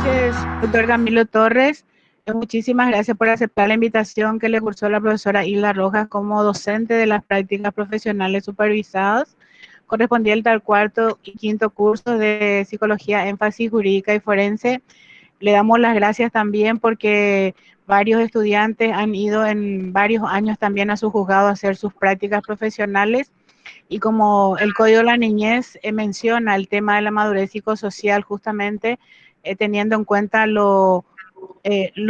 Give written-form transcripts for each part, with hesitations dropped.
noches, doctor Camilo Torres. Muchísimas gracias por aceptar la invitación que le cursó la profesora Hilda Rojas como docente de las prácticas profesionales supervisadas, correspondiente al cuarto y quinto curso de Psicología, Énfasis Jurídica y Forense. Le damos las gracias también porque varios estudiantes han ido en varios años también a su juzgado a hacer sus prácticas profesionales. Y como el Código de la Niñez menciona el tema de la madurez psicosocial, justamente teniendo en cuenta lo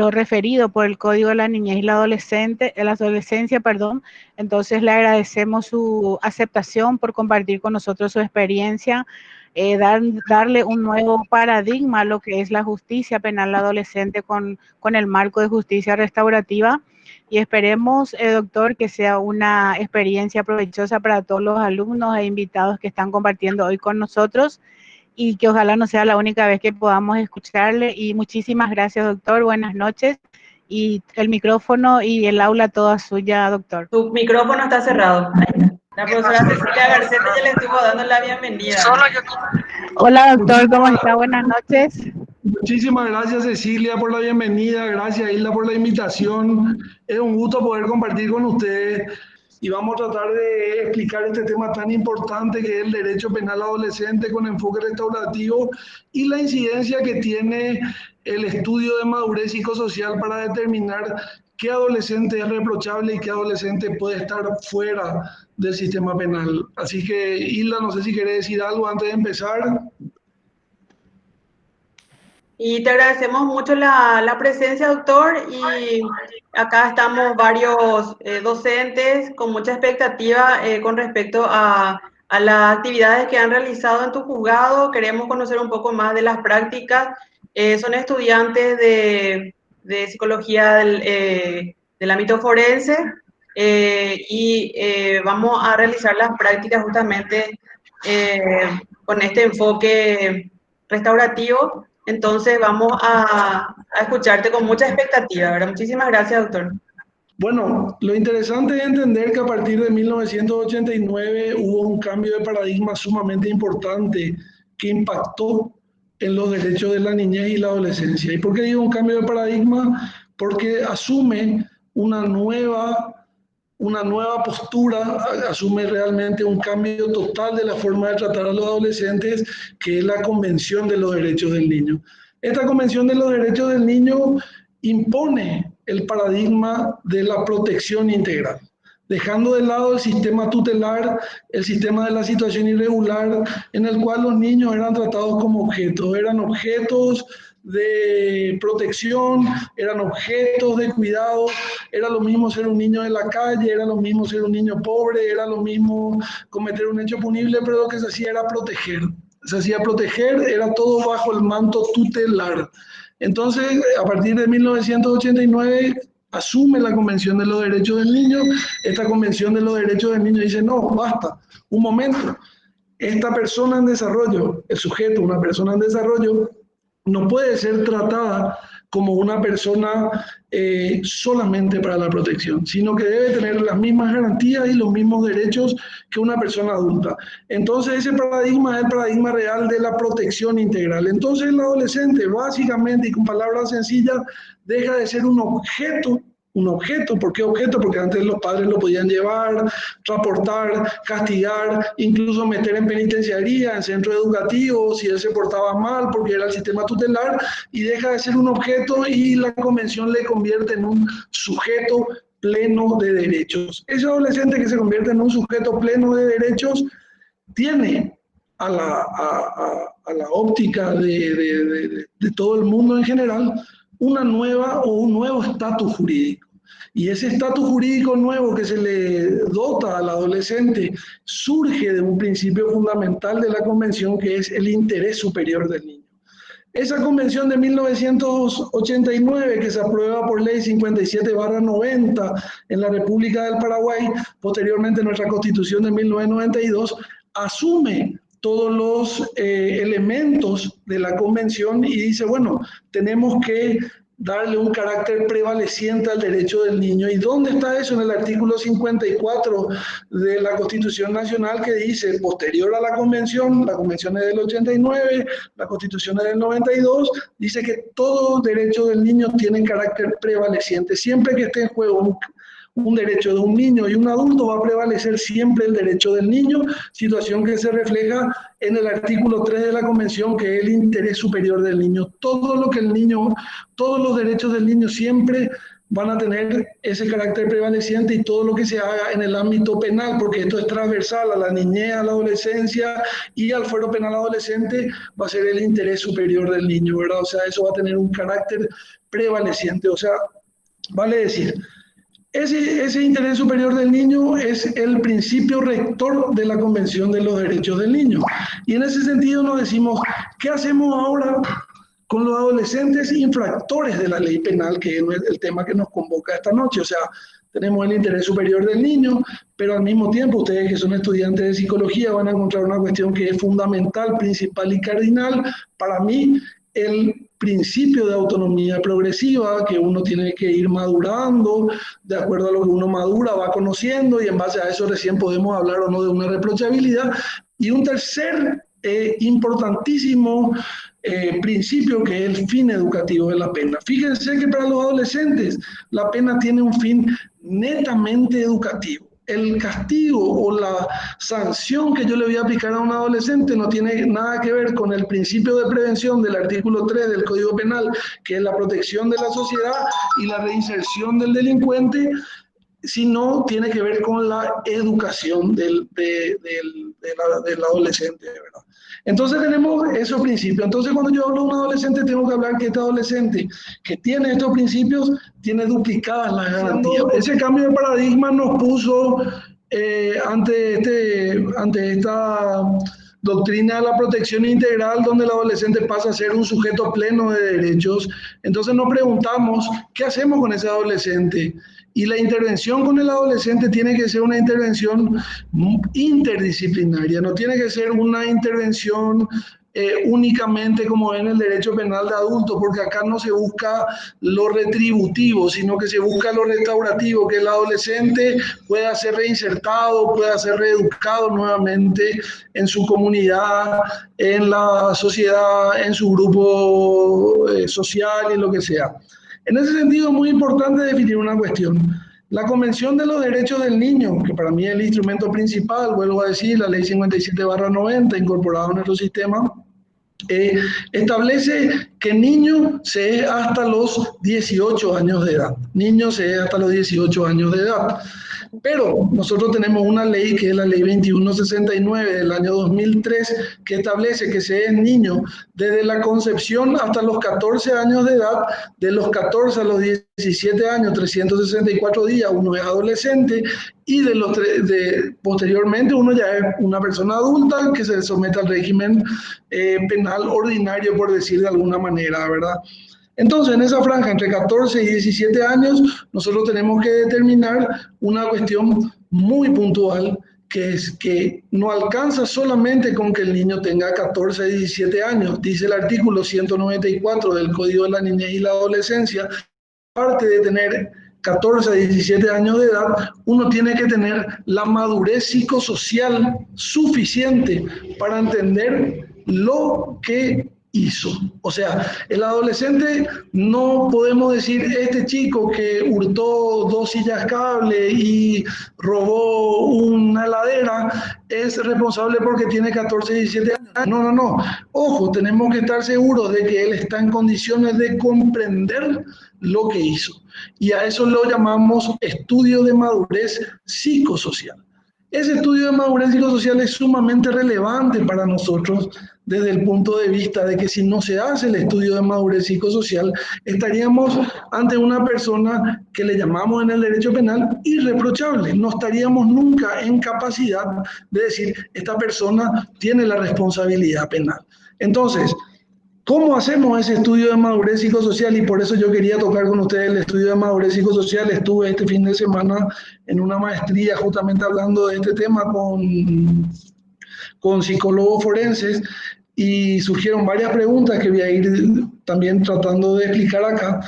referido por el Código de la Niñez y la adolescencia, perdón. Entonces le agradecemos su aceptación por compartir con nosotros su experiencia, darle un nuevo paradigma a lo que es la justicia penal adolescente con el marco de justicia restaurativa. Y esperemos, doctor, que sea una experiencia provechosa para todos los alumnos e invitados que están compartiendo hoy con nosotros, y que ojalá no sea la única vez que podamos escucharle. Y muchísimas gracias, doctor. Buenas noches. Y el micrófono y el aula toda suya, doctor. Tu micrófono está cerrado. Ahí está. La profesora Cecilia Garcete ya le estuvo dando la bienvenida. Hola, doctor, ¿cómo está? Buenas noches. Muchísimas gracias, Cecilia, por la bienvenida. Gracias, Hilda, por la invitación. Es un gusto poder compartir con ustedes y vamos a tratar de explicar este tema tan importante que es el derecho penal adolescente con enfoque restaurativo y la incidencia que tiene el estudio de madurez psicosocial para determinar qué adolescente es reprochable y qué adolescente puede estar fuera del sistema penal. Así que, Hilda, no sé si querés decir algo antes de empezar. Y te agradecemos mucho la presencia, doctor, y acá estamos varios docentes con mucha expectativa con respecto a las actividades que han realizado en tu juzgado. Queremos conocer un poco más de las prácticas. Son estudiantes de psicología del ámbito forense y vamos a realizar las prácticas justamente con este enfoque restaurativo. Entonces vamos a escucharte con mucha expectativa, ¿verdad? Muchísimas gracias, doctor. Bueno, lo interesante es entender que a partir de 1989 hubo un cambio de paradigma sumamente importante que impactó en los derechos de la niñez y la adolescencia. ¿Y por qué digo un cambio de paradigma? Porque asume una nueva postura, asume realmente un cambio total de la forma de tratar a los adolescentes, que es la Convención de los Derechos del Niño. Esta Convención de los Derechos del Niño impone el paradigma de la protección integral, dejando de lado el sistema tutelar, el sistema de la situación irregular, en el cual los niños eran tratados como objetos, eran objetos de protección, eran objetos de cuidado. Era lo mismo ser un niño de la calle, era lo mismo ser un niño pobre, era lo mismo cometer un hecho punible, pero lo que se hacía era proteger. Se hacía proteger, era todo bajo el manto tutelar. Entonces, a partir de 1989, asume la Convención de los Derechos del Niño. Esta Convención de los Derechos del Niño dice, no, basta, un momento. Esta persona en desarrollo, el sujeto, una persona en desarrollo, no puede ser tratada como una persona solamente para la protección, sino que debe tener las mismas garantías y los mismos derechos que una persona adulta. Entonces ese paradigma es el paradigma real de la protección integral. Entonces el adolescente, básicamente y con palabras sencillas, deja de ser un objeto. ¿Por qué objeto? Porque antes los padres lo podían llevar, transportar, castigar, incluso meter en penitenciaría, en centros educativos, si él se portaba mal, porque era el sistema tutelar, y deja de ser un objeto y la convención le convierte en un sujeto pleno de derechos. Ese adolescente que se convierte en un sujeto pleno de derechos tiene a la óptica de todo el mundo en general una nueva o un nuevo estatus jurídico. Y ese estatus jurídico nuevo que se le dota al adolescente surge de un principio fundamental de la Convención, que es el interés superior del niño. Esa Convención de 1989, que se aprueba por ley 57/90 en la República del Paraguay, posteriormente nuestra Constitución de 1992, asume todos los elementos de la Convención y dice, bueno, tenemos que darle un carácter prevaleciente al derecho del niño. ¿Y dónde está eso? En el artículo 54 de la Constitución Nacional, que dice, posterior a la convención es del 89, la Constitución es del 92, dice que todo derecho del niño tiene carácter prevaleciente. Siempre que esté en juego un derecho de un niño y un adulto, va a prevalecer siempre el derecho del niño, situación que se refleja en el artículo 3 de la Convención, que es el interés superior del niño. Todos los derechos del niño siempre van a tener ese carácter prevaleciente, y todo lo que se haga en el ámbito penal, porque esto es transversal a la niñez, a la adolescencia y al fuero penal adolescente, va a ser el interés superior del niño, ¿verdad? O sea, eso va a tener un carácter prevaleciente. O sea, vale decir, ese interés superior del niño es el principio rector de la Convención de los Derechos del Niño. Y en ese sentido nos decimos, ¿qué hacemos ahora con los adolescentes infractores de la ley penal, que es el tema que nos convoca esta noche? O sea, tenemos el interés superior del niño, pero al mismo tiempo ustedes que son estudiantes de psicología van a encontrar una cuestión que es fundamental, principal y cardinal. Para mí, el principio de autonomía progresiva, que uno tiene que ir madurando, de acuerdo a lo que uno madura, va conociendo, y en base a eso recién podemos hablar o no de una reprochabilidad. Y un tercer importantísimo principio, que es el fin educativo de la pena. Fíjense que para los adolescentes la pena tiene un fin netamente educativo. El castigo o la sanción que yo le voy a aplicar a un adolescente no tiene nada que ver con el principio de prevención del artículo 3 del Código Penal, que es la protección de la sociedad y la reinserción del delincuente, sino tiene que ver con la educación del adolescente, ¿verdad? Entonces tenemos esos principios. Entonces cuando yo hablo de un adolescente, tengo que hablar que este adolescente que tiene estos principios tiene duplicadas las garantías. Ese cambio de paradigma nos puso ante esta doctrina de la protección integral, donde el adolescente pasa a ser un sujeto pleno de derechos. Entonces nos preguntamos, ¿qué hacemos con ese adolescente? Y la intervención con el adolescente tiene que ser una intervención interdisciplinaria, no tiene que ser una intervención únicamente como en el derecho penal de adultos, porque acá no se busca lo retributivo, sino que se busca lo restaurativo, que el adolescente pueda ser reinsertado, pueda ser reeducado nuevamente en su comunidad, en la sociedad, en su grupo social y lo que sea. En ese sentido es muy importante definir una cuestión. La Convención de los Derechos del Niño, que para mí es el instrumento principal, vuelvo a decir, la Ley 57/90, incorporada en nuestro sistema, establece que niño se es hasta los 18 años de edad. Niño se es hasta los 18 años de edad. Pero nosotros tenemos una ley, que es la Ley 2169 del año 2003, que establece que se es niño desde la concepción hasta los 14 años de edad. De los 14 a los 17 años, 364 días, uno es adolescente, y posteriormente uno ya es una persona adulta que se somete al régimen penal ordinario, por decir de alguna manera, ¿verdad? Entonces, en esa franja entre 14 y 17 años, nosotros tenemos que determinar una cuestión muy puntual, que es que no alcanza solamente con que el niño tenga 14 y 17 años. Dice el artículo 194 del Código de la Niñez y la Adolescencia, aparte de tener 14 a 17 años de edad, uno tiene que tener la madurez psicosocial suficiente para entender lo que hizo. O sea, el adolescente, no podemos decir, este chico que hurtó 2 sillas cable y robó una heladera es responsable porque tiene 14 y 17 años. No. Ojo, tenemos que estar seguros de que él está en condiciones de comprender lo que hizo. Y a eso lo llamamos estudio de madurez psicosocial. Ese estudio de madurez psicosocial es sumamente relevante para nosotros desde el punto de vista de que si no se hace el estudio de madurez psicosocial, estaríamos ante una persona que le llamamos en el derecho penal irreprochable. No estaríamos nunca en capacidad de decir, esta persona tiene la responsabilidad penal. Entonces, ¿cómo hacemos ese estudio de madurez psicosocial? Y por eso yo quería tocar con ustedes el estudio de madurez psicosocial. Estuve este fin de semana en una maestría justamente hablando de este tema con psicólogos forenses, y surgieron varias preguntas que voy a ir también tratando de explicar acá.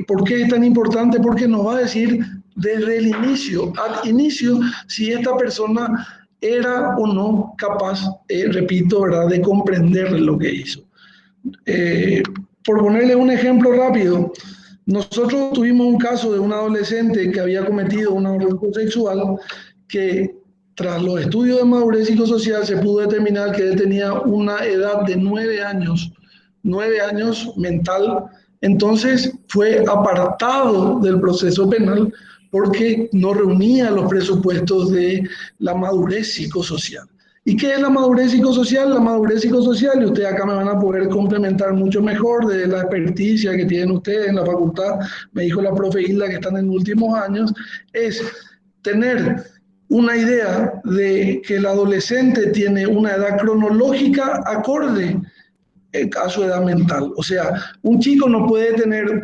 ¿Por qué es tan importante? Porque nos va a decir desde el inicio, al inicio, si esta persona era o no capaz, repito, ¿verdad?, de comprender lo que hizo. Por ponerle un ejemplo rápido, nosotros tuvimos un caso de un adolescente que había cometido un abuso sexual que tras los estudios de madurez psicosocial se pudo determinar que él tenía una edad de 9 años mental. Entonces fue apartado del proceso penal porque no reunía los presupuestos de la madurez psicosocial. ¿Y qué es la madurez psicosocial? La madurez psicosocial, y ustedes acá me van a poder complementar mucho mejor de la experticia que tienen ustedes en la facultad, me dijo la profe Hilda que están en últimos años, es tener una idea de que el adolescente tiene una edad cronológica acorde a su edad mental. O sea, un chico no puede tener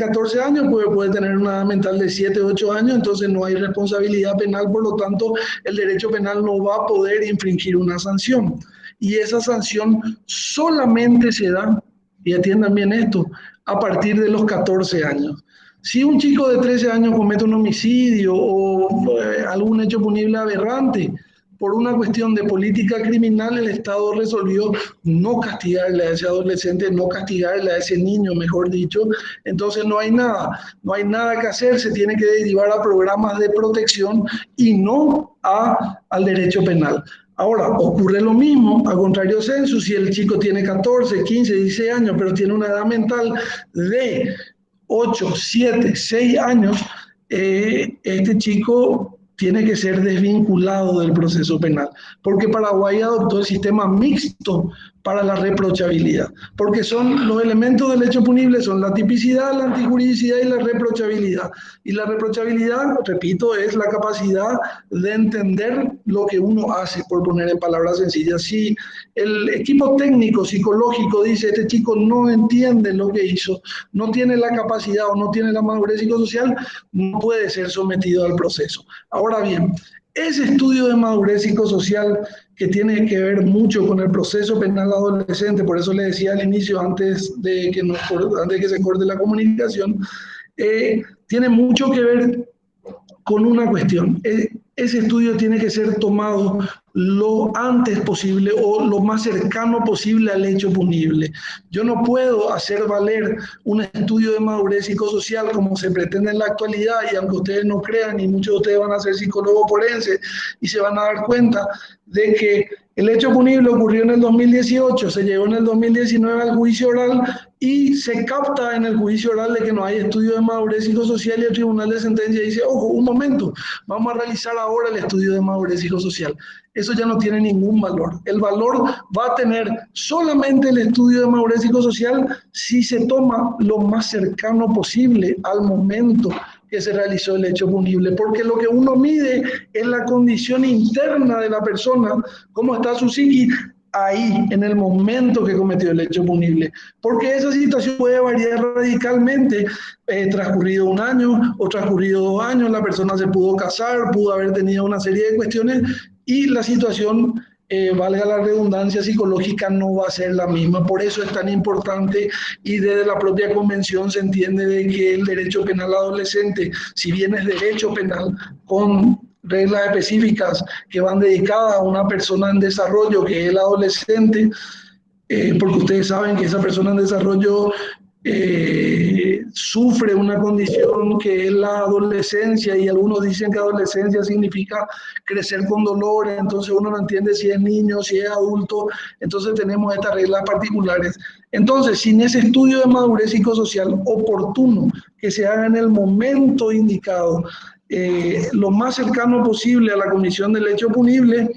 14 años, puede tener una edad mental de 7, 8 años, entonces no hay responsabilidad penal, por lo tanto, el derecho penal no va a poder infringir una sanción. Y esa sanción solamente se da, y atiendan bien esto, a partir de los 14 años. Si un chico de 13 años comete un homicidio o algún hecho punible aberrante, por una cuestión de política criminal, el Estado resolvió no castigarle a ese adolescente, no castigarle a ese niño, mejor dicho. Entonces no hay nada que hacer, se tiene que derivar a programas de protección y no al derecho penal. Ahora, ocurre lo mismo, a contrario censo, si el chico tiene 14, 15, 16 años, pero tiene una edad mental de 8, 7, 6 años, este chico tiene que ser desvinculado del proceso penal, porque Paraguay adoptó el sistema mixto para la reprochabilidad, porque son los elementos del hecho punible, son la tipicidad, la antijuridicidad y la reprochabilidad. Y la reprochabilidad, repito, es la capacidad de entender lo que uno hace, por poner en palabras sencillas. Si el equipo técnico psicológico dice, este chico no entiende lo que hizo, no tiene la capacidad o no tiene la madurez psicosocial, no puede ser sometido al proceso. Ahora bien, ese estudio de madurez psicosocial que tiene que ver mucho con el proceso penal adolescente, por eso le decía al inicio, antes de que se corte la comunicación, tiene mucho que ver con una cuestión. Ese estudio tiene que ser tomado lo antes posible o lo más cercano posible al hecho punible. Yo no puedo hacer valer un estudio de madurez psicosocial como se pretende en la actualidad, y aunque ustedes no crean, y muchos de ustedes van a ser psicólogos forenses y se van a dar cuenta de que el hecho punible ocurrió en el 2018, se llegó en el 2019 al juicio oral y se capta en el juicio oral de que no hay estudio de madurez psicosocial, y el tribunal de sentencia dice, ojo, un momento, vamos a realizar ahora el estudio de madurez psicosocial. Eso ya no tiene ningún valor. El valor va a tener solamente el estudio de madurez psicosocial si se toma lo más cercano posible al momento que se realizó el hecho punible, porque lo que uno mide es la condición interna de la persona, cómo está su psiquis ahí, en el momento que cometió el hecho punible, porque esa situación puede variar radicalmente, transcurrido 1 año o transcurrido 2 años, la persona se pudo casar, pudo haber tenido una serie de cuestiones y la situación, valga la redundancia, psicológica no va a ser la misma. Por eso es tan importante, y desde la propia convención se entiende de que el derecho penal adolescente, si bien es derecho penal con reglas específicas que van dedicadas a una persona en desarrollo, que es el adolescente, porque ustedes saben que esa persona en desarrollo sufre una condición que es la adolescencia, y algunos dicen que adolescencia significa crecer con dolor, entonces uno no entiende si es niño, si es adulto, entonces tenemos estas reglas particulares. Entonces, sin ese estudio de madurez psicosocial oportuno, que se haga en el momento indicado, lo más cercano posible a la comisión del hecho punible,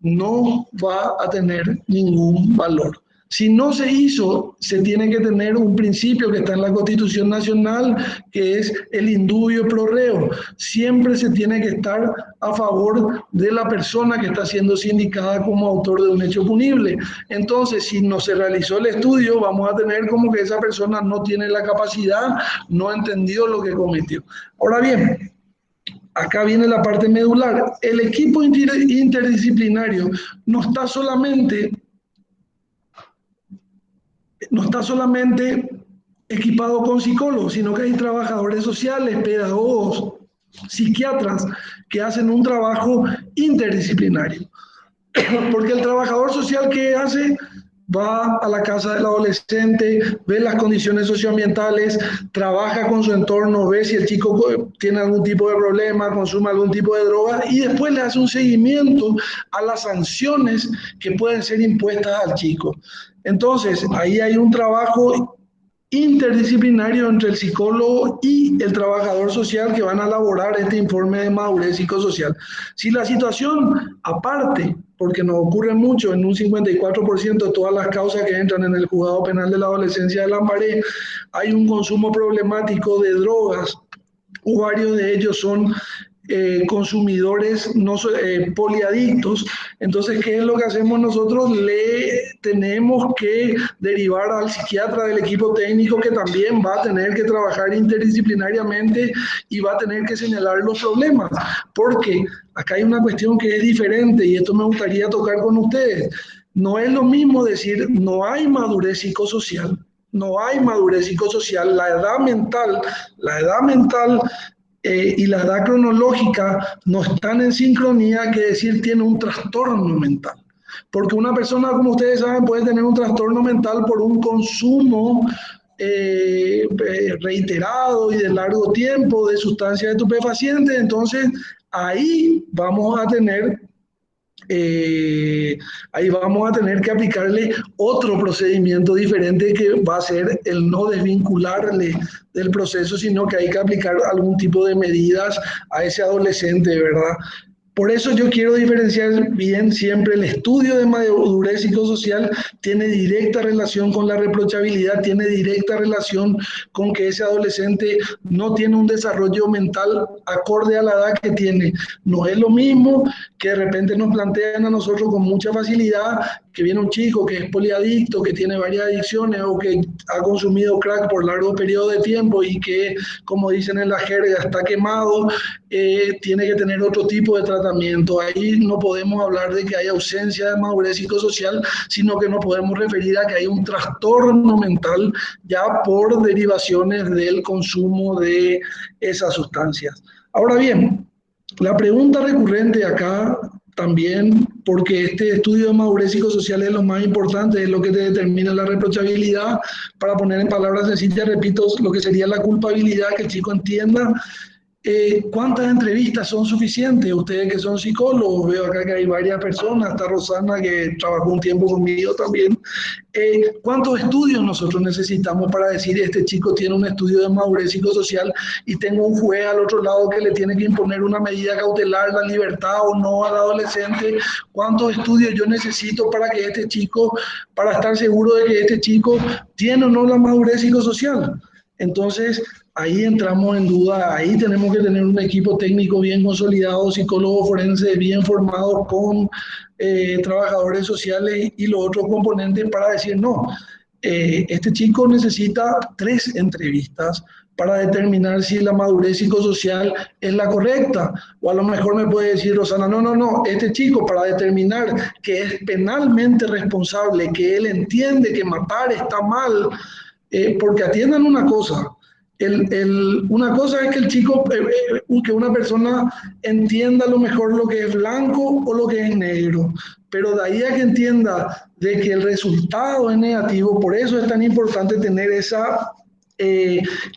no va a tener ningún valor. Si no se hizo, se tiene que tener un principio que está en la Constitución Nacional, que es el indubio pro reo. Siempre se tiene que estar a favor de la persona que está siendo sindicada como autor de un hecho punible. Entonces, si no se realizó el estudio, vamos a tener como que esa persona no tiene la capacidad, no entendió lo que cometió. Ahora bien, acá viene la parte medular. El equipo interdisciplinario no está solamente equipado con psicólogos, sino que hay trabajadores sociales, pedagogos, psiquiatras que hacen un trabajo interdisciplinario. Porque el trabajador social, ¿qué hace? Va a la casa del adolescente, ve las condiciones socioambientales, trabaja con su entorno, ve si el chico tiene algún tipo de problema, consume algún tipo de droga y después le hace un seguimiento a las sanciones que pueden ser impuestas al chico. Entonces, ahí hay un trabajo interdisciplinario entre el psicólogo y el trabajador social que van a elaborar este informe de madurez psicosocial. Si la situación, aparte, porque nos ocurre mucho, en un 54% de todas las causas que entran en el juzgado penal de la adolescencia de Lambaré, hay un consumo problemático de drogas, o varios de ellos son consumidores poliadictos. Entonces, ¿qué es lo que hacemos nosotros? Le tenemos que derivar al psiquiatra del equipo técnico, que también va a tener que trabajar interdisciplinariamente y va a tener que señalar los problemas, porque acá hay una cuestión que es diferente y esto me gustaría tocar con ustedes. No es lo mismo decir no hay madurez psicosocial, no hay madurez psicosocial, la edad mental y la edad cronológica no están en sincronía, que decir tiene un trastorno mental. Porque una persona, como ustedes saben, puede tener un trastorno mental por un consumo reiterado y de largo tiempo de sustancias estupefacientes. Entonces, ahí vamos a tener que aplicarle otro procedimiento diferente, que va a ser el no desvincularle del proceso, sino que hay que aplicar algún tipo de medidas a ese adolescente, ¿verdad? Por eso yo quiero diferenciar bien siempre: el estudio de madurez psicosocial tiene directa relación con la reprochabilidad, tiene directa relación con que ese adolescente no tiene un desarrollo mental acorde a la edad que tiene. No es lo mismo que de repente nos plantean a nosotros con mucha facilidad que viene un chico que es poliadicto, que tiene varias adicciones o que ha consumido crack por largo periodo de tiempo y que, como dicen en la jerga, está quemado, tiene que tener otro tipo de tratamiento. Ahí no podemos hablar de que hay ausencia de madurez psicosocial, sino que nos podemos referir a que hay un trastorno mental ya por derivaciones del consumo de esas sustancias. Ahora bien, la pregunta recurrente acá también, porque este estudio de madurez psicosocial es lo más importante, es lo que te determina la reprochabilidad. Para poner en palabras sencillas, repito, lo que sería la culpabilidad, que el chico entienda cuántas entrevistas son suficientes. Ustedes que son psicólogos, veo acá que hay varias personas, está Rosana que trabajó un tiempo conmigo también. ¿Cuántos estudios nosotros necesitamos para decir este chico tiene un estudio de madurez psicosocial y tengo un juez al otro lado que le tiene que imponer una medida cautelar, la libertad o no al adolescente? ¿Cuántos estudios yo necesito para que este chico, para estar seguro de que este chico tiene o no la madurez psicosocial? Entonces, ahí entramos en duda, ahí tenemos que tener un equipo técnico bien consolidado, psicólogos forenses bien formados con trabajadores sociales y los otros componentes para decir, no, este chico necesita 3 entrevistas para determinar si la madurez psicosocial es la correcta. O a lo mejor me puede decir Rosana, no, este chico, para determinar que es penalmente responsable, que él entiende que matar está mal, porque atiendan una cosa. Una cosa es que el chico, que una persona entienda a lo mejor lo que es blanco o lo que es negro, pero de ahí a que entienda de que el resultado es negativo. Por eso es tan importante tener esa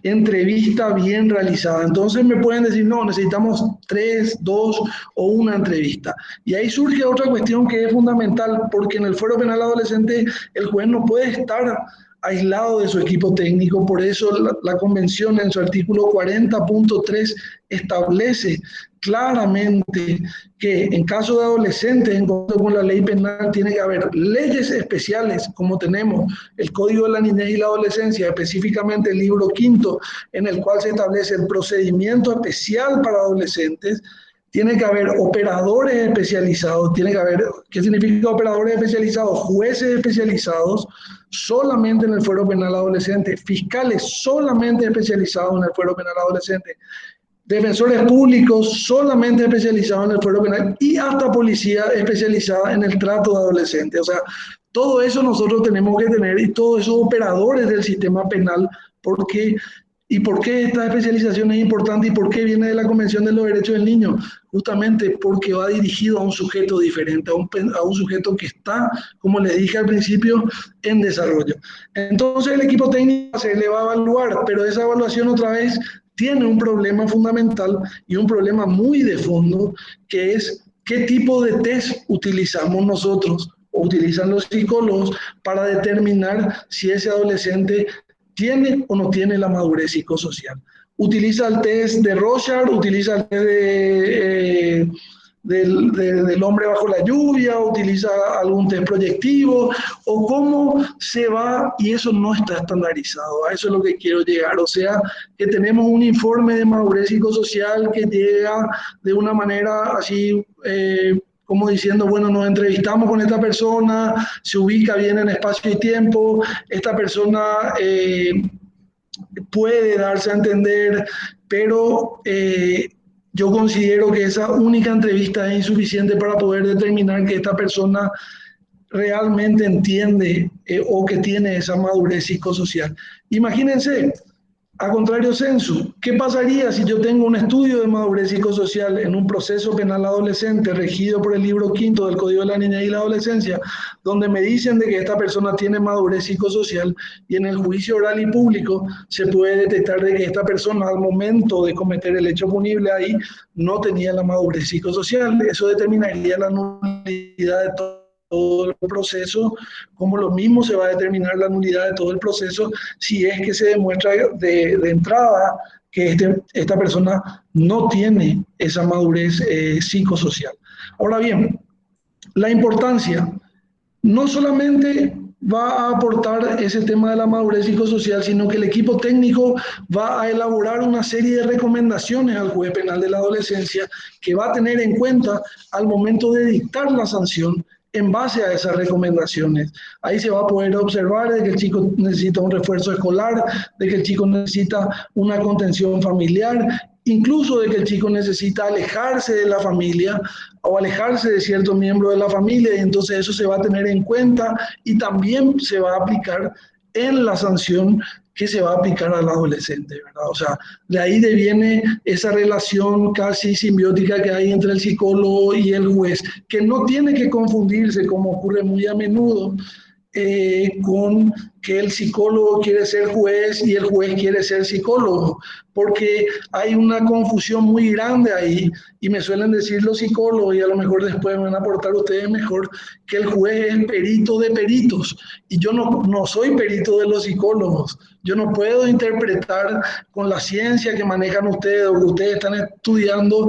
entrevista bien realizada. Entonces me pueden decir, no, necesitamos 3, 2 o una entrevista. Y ahí surge otra cuestión que es fundamental, porque en el fuero penal adolescente el juez no puede estar aislado de su equipo técnico. Por eso la convención en su artículo 40.3 establece claramente que en caso de adolescentes, en acuerdo con la ley penal, tiene que haber leyes especiales, como tenemos el Código de la Niñez y la Adolescencia, específicamente el libro 5, en el cual se establece el procedimiento especial para adolescentes. Tiene que haber operadores especializados. Tiene que haber, ¿qué significa operadores especializados? Jueces especializados solamente en el fuero penal adolescente, fiscales solamente especializados en el fuero penal adolescente, defensores públicos solamente especializados en el fuero penal y hasta policía especializada en el trato de adolescentes. O sea, Todo eso nosotros tenemos que tener y todos esos operadores del sistema penal, porque ¿y por qué esta especialización es importante y por qué viene de la Convención de los Derechos del Niño? Justamente porque va dirigido a un sujeto diferente, a un sujeto que está, como les dije al principio, en desarrollo. Entonces el equipo técnico se le va a evaluar, pero esa evaluación otra vez tiene un problema fundamental y un problema muy de fondo, que es qué tipo de test utilizamos nosotros o utilizan los psicólogos para determinar si ese adolescente tiene o no tiene la madurez psicosocial. Utiliza el test de Rorschach, utiliza el test del hombre bajo la lluvia, utiliza algún test proyectivo, o cómo se va, y eso no está estandarizado, a eso es lo que quiero llegar, o sea, que tenemos un informe de madurez psicosocial que llega de una manera así, como diciendo, bueno, nos entrevistamos con esta persona, se ubica bien en espacio y tiempo, esta persona puede darse a entender, pero yo considero que esa única entrevista es insuficiente para poder determinar que esta persona realmente entiende o que tiene esa madurez psicosocial. Imagínense, a contrario censo, ¿qué pasaría si yo tengo un estudio de madurez psicosocial en un proceso penal adolescente regido por el libro 5 del Código de la Niñez y la Adolescencia, donde me dicen de que esta persona tiene madurez psicosocial y en el juicio oral y público se puede detectar de que esta persona al momento de cometer el hecho punible ahí no tenía la madurez psicosocial? Eso determinaría la nulidad de todo el proceso, como lo mismo se va a determinar la nulidad de todo el proceso si es que se demuestra de entrada que esta persona no tiene esa madurez psicosocial. Ahora bien, la importancia no solamente va a aportar ese tema de la madurez psicosocial, sino que el equipo técnico va a elaborar una serie de recomendaciones al juez penal de la adolescencia que va a tener en cuenta al momento de dictar la sanción en base a esas recomendaciones. Ahí se va a poder observar de que el chico necesita un refuerzo escolar, de que el chico necesita una contención familiar, incluso de que el chico necesita alejarse de la familia o alejarse de ciertos miembros de la familia, y entonces eso se va a tener en cuenta y también se va a aplicar en la sanción que se va a aplicar al adolescente, ¿verdad? O sea, de ahí deviene esa relación casi simbiótica que hay entre el psicólogo y el juez, que no tiene que confundirse, como ocurre muy a menudo, con que el psicólogo quiere ser juez y el juez quiere ser psicólogo, porque hay una confusión muy grande ahí, y me suelen decir los psicólogos, y a lo mejor después me van a aportar ustedes mejor, que el juez es perito de peritos, y yo no soy perito de los psicólogos. Yo no puedo interpretar con la ciencia que manejan ustedes o que ustedes están estudiando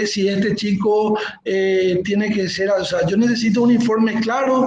si este chico tiene que ser, o sea, yo necesito un informe claro,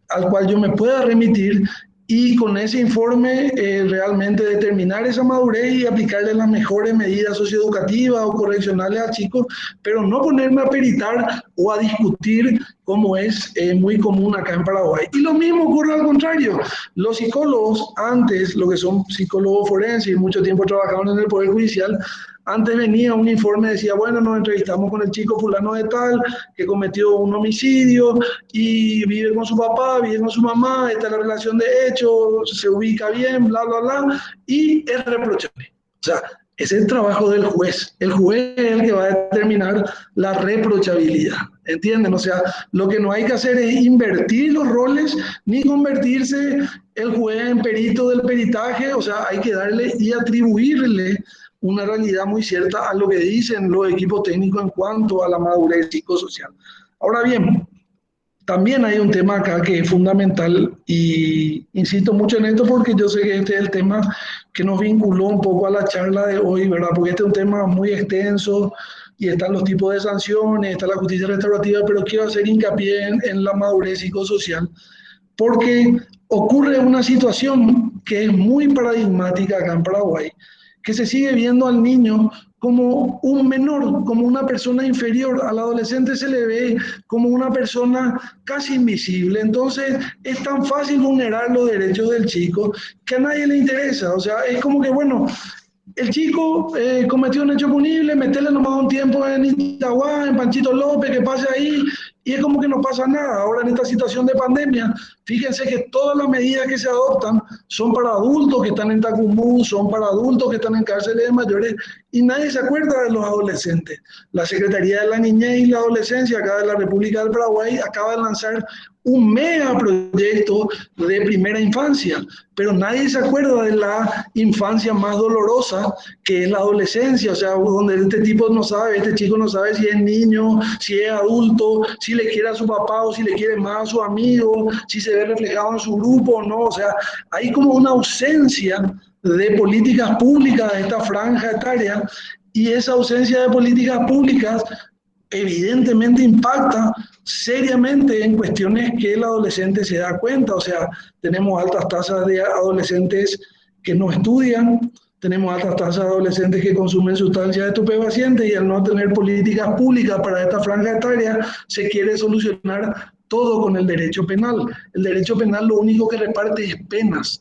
al cual yo me pueda remitir, y con ese informe realmente determinar esa madurez y aplicarle las mejores medidas socioeducativas o correccionales al chico, pero no ponerme a peritar o a discutir como es muy común acá en Paraguay. Y lo mismo ocurre al contrario. Los psicólogos, antes, lo que son psicólogos forenses y mucho tiempo trabajaron en el Poder Judicial, antes venía un informe, decía, bueno, nos entrevistamos con el chico fulano de tal, que cometió un homicidio y vive con su papá, vive con su mamá, esta es la relación de hecho, se ubica bien, bla, bla, bla, y es reprochable. O sea, ese es el trabajo del juez. El juez es el que va a determinar la reprochabilidad. ¿Entienden? O sea, lo que no hay que hacer es invertir los roles, ni convertirse el juez en perito del peritaje. O sea, hay que darle y atribuirle una realidad muy cierta a lo que dicen los equipos técnicos en cuanto a la madurez psicosocial. Ahora bien, también hay un tema acá que es fundamental, y insisto mucho en esto porque yo sé que este es el tema que nos vinculó un poco a la charla de hoy, ¿verdad? Porque este es un tema muy extenso y están los tipos de sanciones, está la justicia restaurativa, pero quiero hacer hincapié en la madurez psicosocial, porque ocurre una situación que es muy paradigmática acá en Paraguay, que se sigue viendo al niño como un menor, como una persona inferior. Al adolescente se le ve como una persona casi invisible. Entonces es tan fácil vulnerar los derechos del chico que a nadie le interesa. O sea, es como que, bueno, el chico cometió un hecho punible, meterle nomás un tiempo en Itagua, en Panchito López, que pase ahí, y es como que no pasa nada. Ahora en esta situación de pandemia, fíjense que todas las medidas que se adoptan son para adultos que están en Tacumú, son para adultos que están en cárceles de mayores, y nadie se acuerda de los adolescentes. La Secretaría de la Niñez y la Adolescencia acá de la República del Paraguay acaba de lanzar un mega proyecto de primera infancia, pero nadie se acuerda de la infancia más dolorosa, que es la adolescencia, o sea, donde este tipo no sabe, este chico no sabe si es niño, si es adulto, si le quiere a su papá o si le quiere más a su amigo, si se ve reflejado en su grupo o no, o sea, hay como una ausencia de políticas públicas de esta franja etaria, y esa ausencia de políticas públicas evidentemente impacta seriamente en cuestiones que el adolescente se da cuenta. O sea, tenemos altas tasas de adolescentes que no estudian, tenemos altas tasas de adolescentes que consumen sustancias estupefacientes, y al no tener políticas públicas para esta franja etaria, se quiere solucionar todo con el derecho penal. El derecho penal lo único que reparte es penas.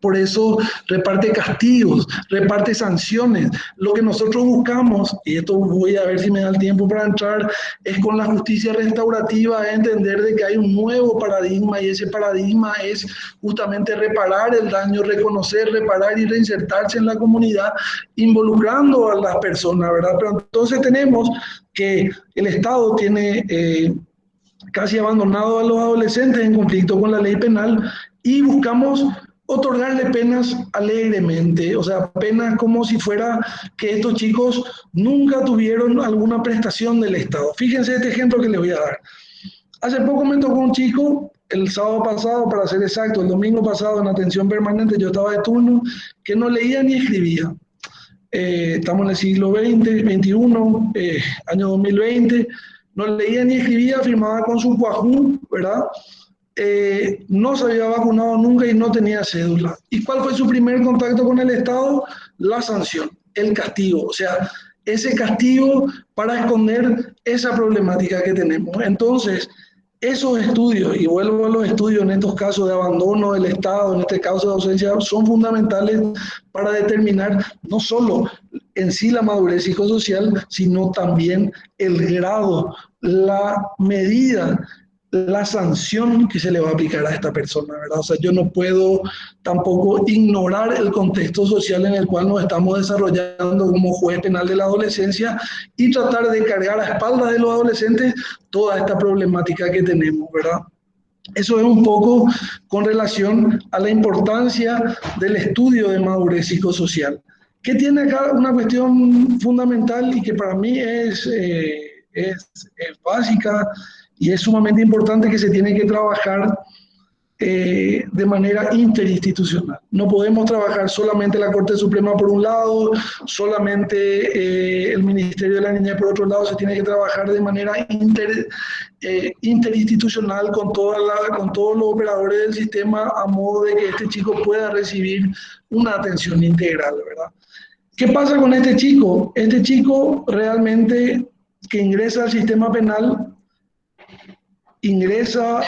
Por eso reparte castigos, reparte sanciones. Lo que nosotros buscamos, y esto voy a ver si me da el tiempo para entrar, es con la justicia restaurativa entender de que hay un nuevo paradigma, y ese paradigma es justamente reparar el daño, reconocer, reparar y reinsertarse en la comunidad, involucrando a las personas, ¿verdad? Pero entonces tenemos que el Estado tiene casi abandonado a los adolescentes en conflicto con la ley penal, y buscamos otorgarle penas alegremente, o sea, penas como si fuera que estos chicos nunca tuvieron alguna prestación del Estado. Fíjense este ejemplo que les voy a dar. Hace poco me tocó un chico, el sábado pasado, para ser exacto, el domingo pasado en atención permanente, yo estaba de turno, que no leía ni escribía. Estamos en el siglo XX, XXI, año 2020, no leía ni escribía, firmaba con su cuajú, ¿verdad? No se había vacunado nunca y no tenía cédula. ¿Y cuál fue su primer contacto con el Estado? La sanción, el castigo, o sea, ese castigo para esconder esa problemática que tenemos. Entonces, esos estudios, y vuelvo a los estudios en estos casos de abandono del Estado, en este caso de ausencia, son fundamentales para determinar no solo en sí la madurez psicosocial, sino también el grado, la medida, la sanción que se le va a aplicar a esta persona, ¿verdad? O sea, yo no puedo tampoco ignorar el contexto social en el cual nos estamos desarrollando como juez penal de la adolescencia, y tratar de cargar a espaldas de los adolescentes toda esta problemática que tenemos, ¿verdad? Eso es un poco con relación a la importancia del estudio de madurez psicosocial. ¿Qué tiene acá una cuestión fundamental y que para mí es básica? Y es sumamente importante, que se tiene que trabajar de manera interinstitucional. No podemos trabajar solamente la Corte Suprema por un lado, solamente el Ministerio de la Niñez por otro lado. Se tiene que trabajar de manera interinstitucional con todos los operadores del sistema, a modo de que este chico pueda recibir una atención integral, ¿verdad? ¿Qué pasa con este chico? Este chico realmente que ingresa al sistema penal, ingresa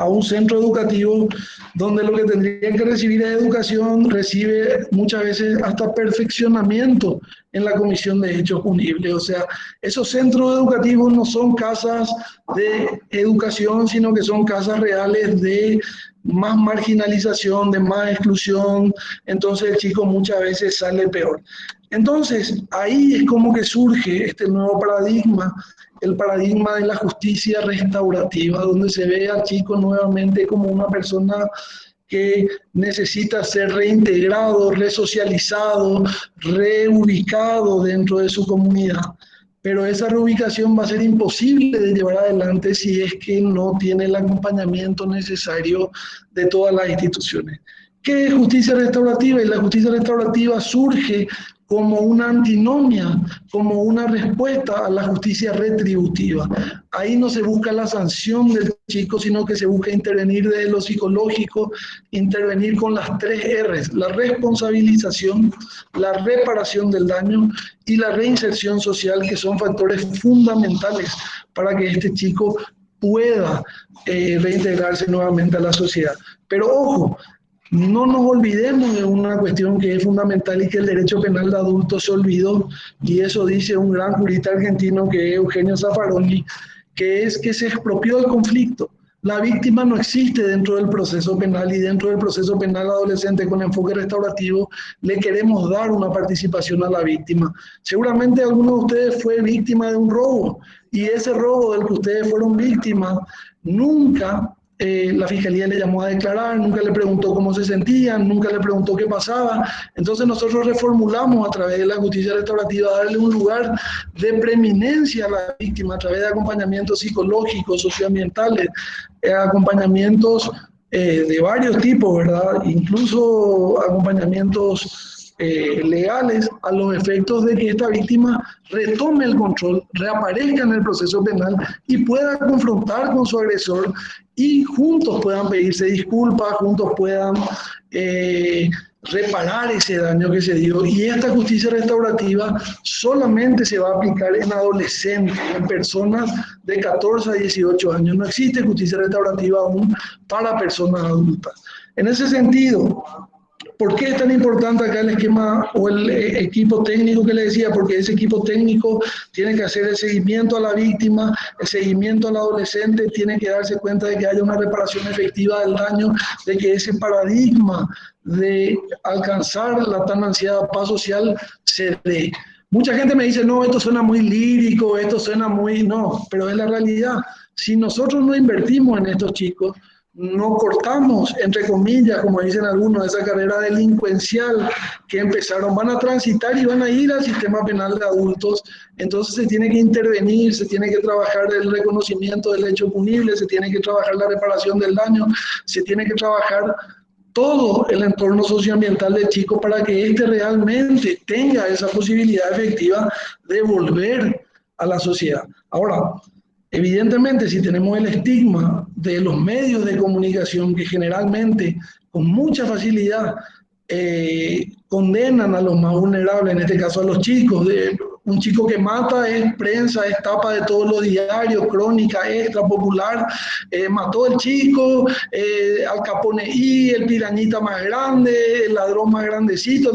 a un centro educativo donde lo que tendría que recibir es educación, recibe muchas veces hasta perfeccionamiento en la comisión de hechos punibles. O sea, esos centros educativos no son casas de educación, sino que son casas reales de más marginalización, de más exclusión. Entonces el chico muchas veces sale peor. Entonces ahí es como que surge este nuevo paradigma, el paradigma de la justicia restaurativa, donde se ve al chico nuevamente como una persona que necesita ser reintegrado, resocializado, reubicado dentro de su comunidad. Pero esa reubicación va a ser imposible de llevar adelante si es que no tiene el acompañamiento necesario de todas las instituciones. ¿Qué es justicia restaurativa? Y la justicia restaurativa surge como una antinomia, como una respuesta a la justicia retributiva. Ahí no se busca la sanción del chico, sino que se busca intervenir desde lo psicológico, intervenir con las 3 R's: la responsabilización, la reparación del daño y la reinserción social, que son factores fundamentales para que este chico pueda reintegrarse nuevamente a la sociedad. Pero ojo, no nos olvidemos de una cuestión que es fundamental y que el derecho penal de adultos se olvidó, y eso dice un gran jurista argentino que es Eugenio Zaffaroni, que es que se expropió el conflicto. La víctima no existe dentro del proceso penal y dentro del proceso penal adolescente con enfoque restaurativo le queremos dar una participación a la víctima. Seguramente alguno de ustedes fue víctima de un robo y ese robo del que ustedes fueron víctimas nunca la fiscalía le llamó a declarar, nunca le preguntó cómo se sentían, nunca le preguntó qué pasaba. Entonces nosotros reformulamos a través de la justicia restaurativa darle un lugar de preeminencia a la víctima a través de acompañamientos psicológicos, socioambientales, acompañamientos de varios tipos, ¿verdad? Incluso acompañamientos legales a los efectos de que esta víctima retome el control, reaparezca en el proceso penal y pueda confrontar con su agresor y juntos puedan pedirse disculpas, juntos puedan reparar ese daño que se dio. Y esta justicia restaurativa solamente se va a aplicar en adolescentes, en personas de 14 a 18 años. No existe justicia restaurativa aún para personas adultas. En ese sentido, ¿por qué es tan importante acá el esquema o el equipo técnico que le decía? Porque ese equipo técnico tiene que hacer el seguimiento a la víctima, el seguimiento al adolescente, tiene que darse cuenta de que haya una reparación efectiva del daño, de que ese paradigma de alcanzar la tan ansiada paz social se dé. Mucha gente me dice, no, esto suena muy lírico, esto suena muy... No, pero es la realidad. Si nosotros no invertimos en estos chicos, no cortamos, entre comillas, como dicen algunos, esa carrera delincuencial que empezaron, van a transitar y van a ir al sistema penal de adultos, entonces se tiene que intervenir, se tiene que trabajar el reconocimiento del hecho punible, se tiene que trabajar la reparación del daño, se tiene que trabajar todo el entorno socioambiental del chico para que éste realmente tenga esa posibilidad efectiva de volver a la sociedad. Ahora, evidentemente, si tenemos el estigma de los medios de comunicación que generalmente, con mucha facilidad, condenan a los más vulnerables, en este caso a los chicos, un chico que mata es prensa, es tapa de todos los diarios, crónica extra popular, mató el chico, Al Capone y el pirañita más grande, el ladrón más grandecito,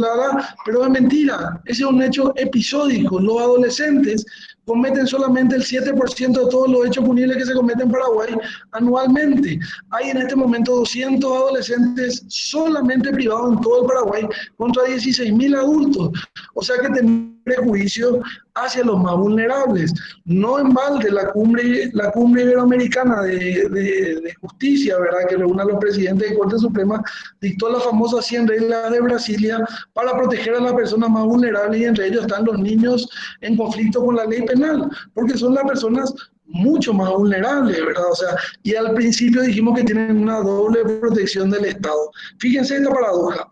pero es mentira, ese es un hecho episódico. Los adolescentes cometen solamente el 7% de todos los hechos punibles que se cometen en Paraguay anualmente. Hay en este momento 200 adolescentes solamente privados en todo el Paraguay contra 16.000 adultos. O sea que tenemos prejuicios hacia los más vulnerables. No en balde la cumbre iberoamericana de justicia, ¿verdad?, que reúne a los presidentes de Corte Suprema, dictó las famosas 100 reglas de Brasilia para proteger a las personas más vulnerables, y entre ellos están los niños en conflicto con la ley penal, porque son las personas mucho más vulnerables, ¿verdad? O sea, y al principio dijimos que tienen una doble protección del Estado. Fíjense esta paradoja.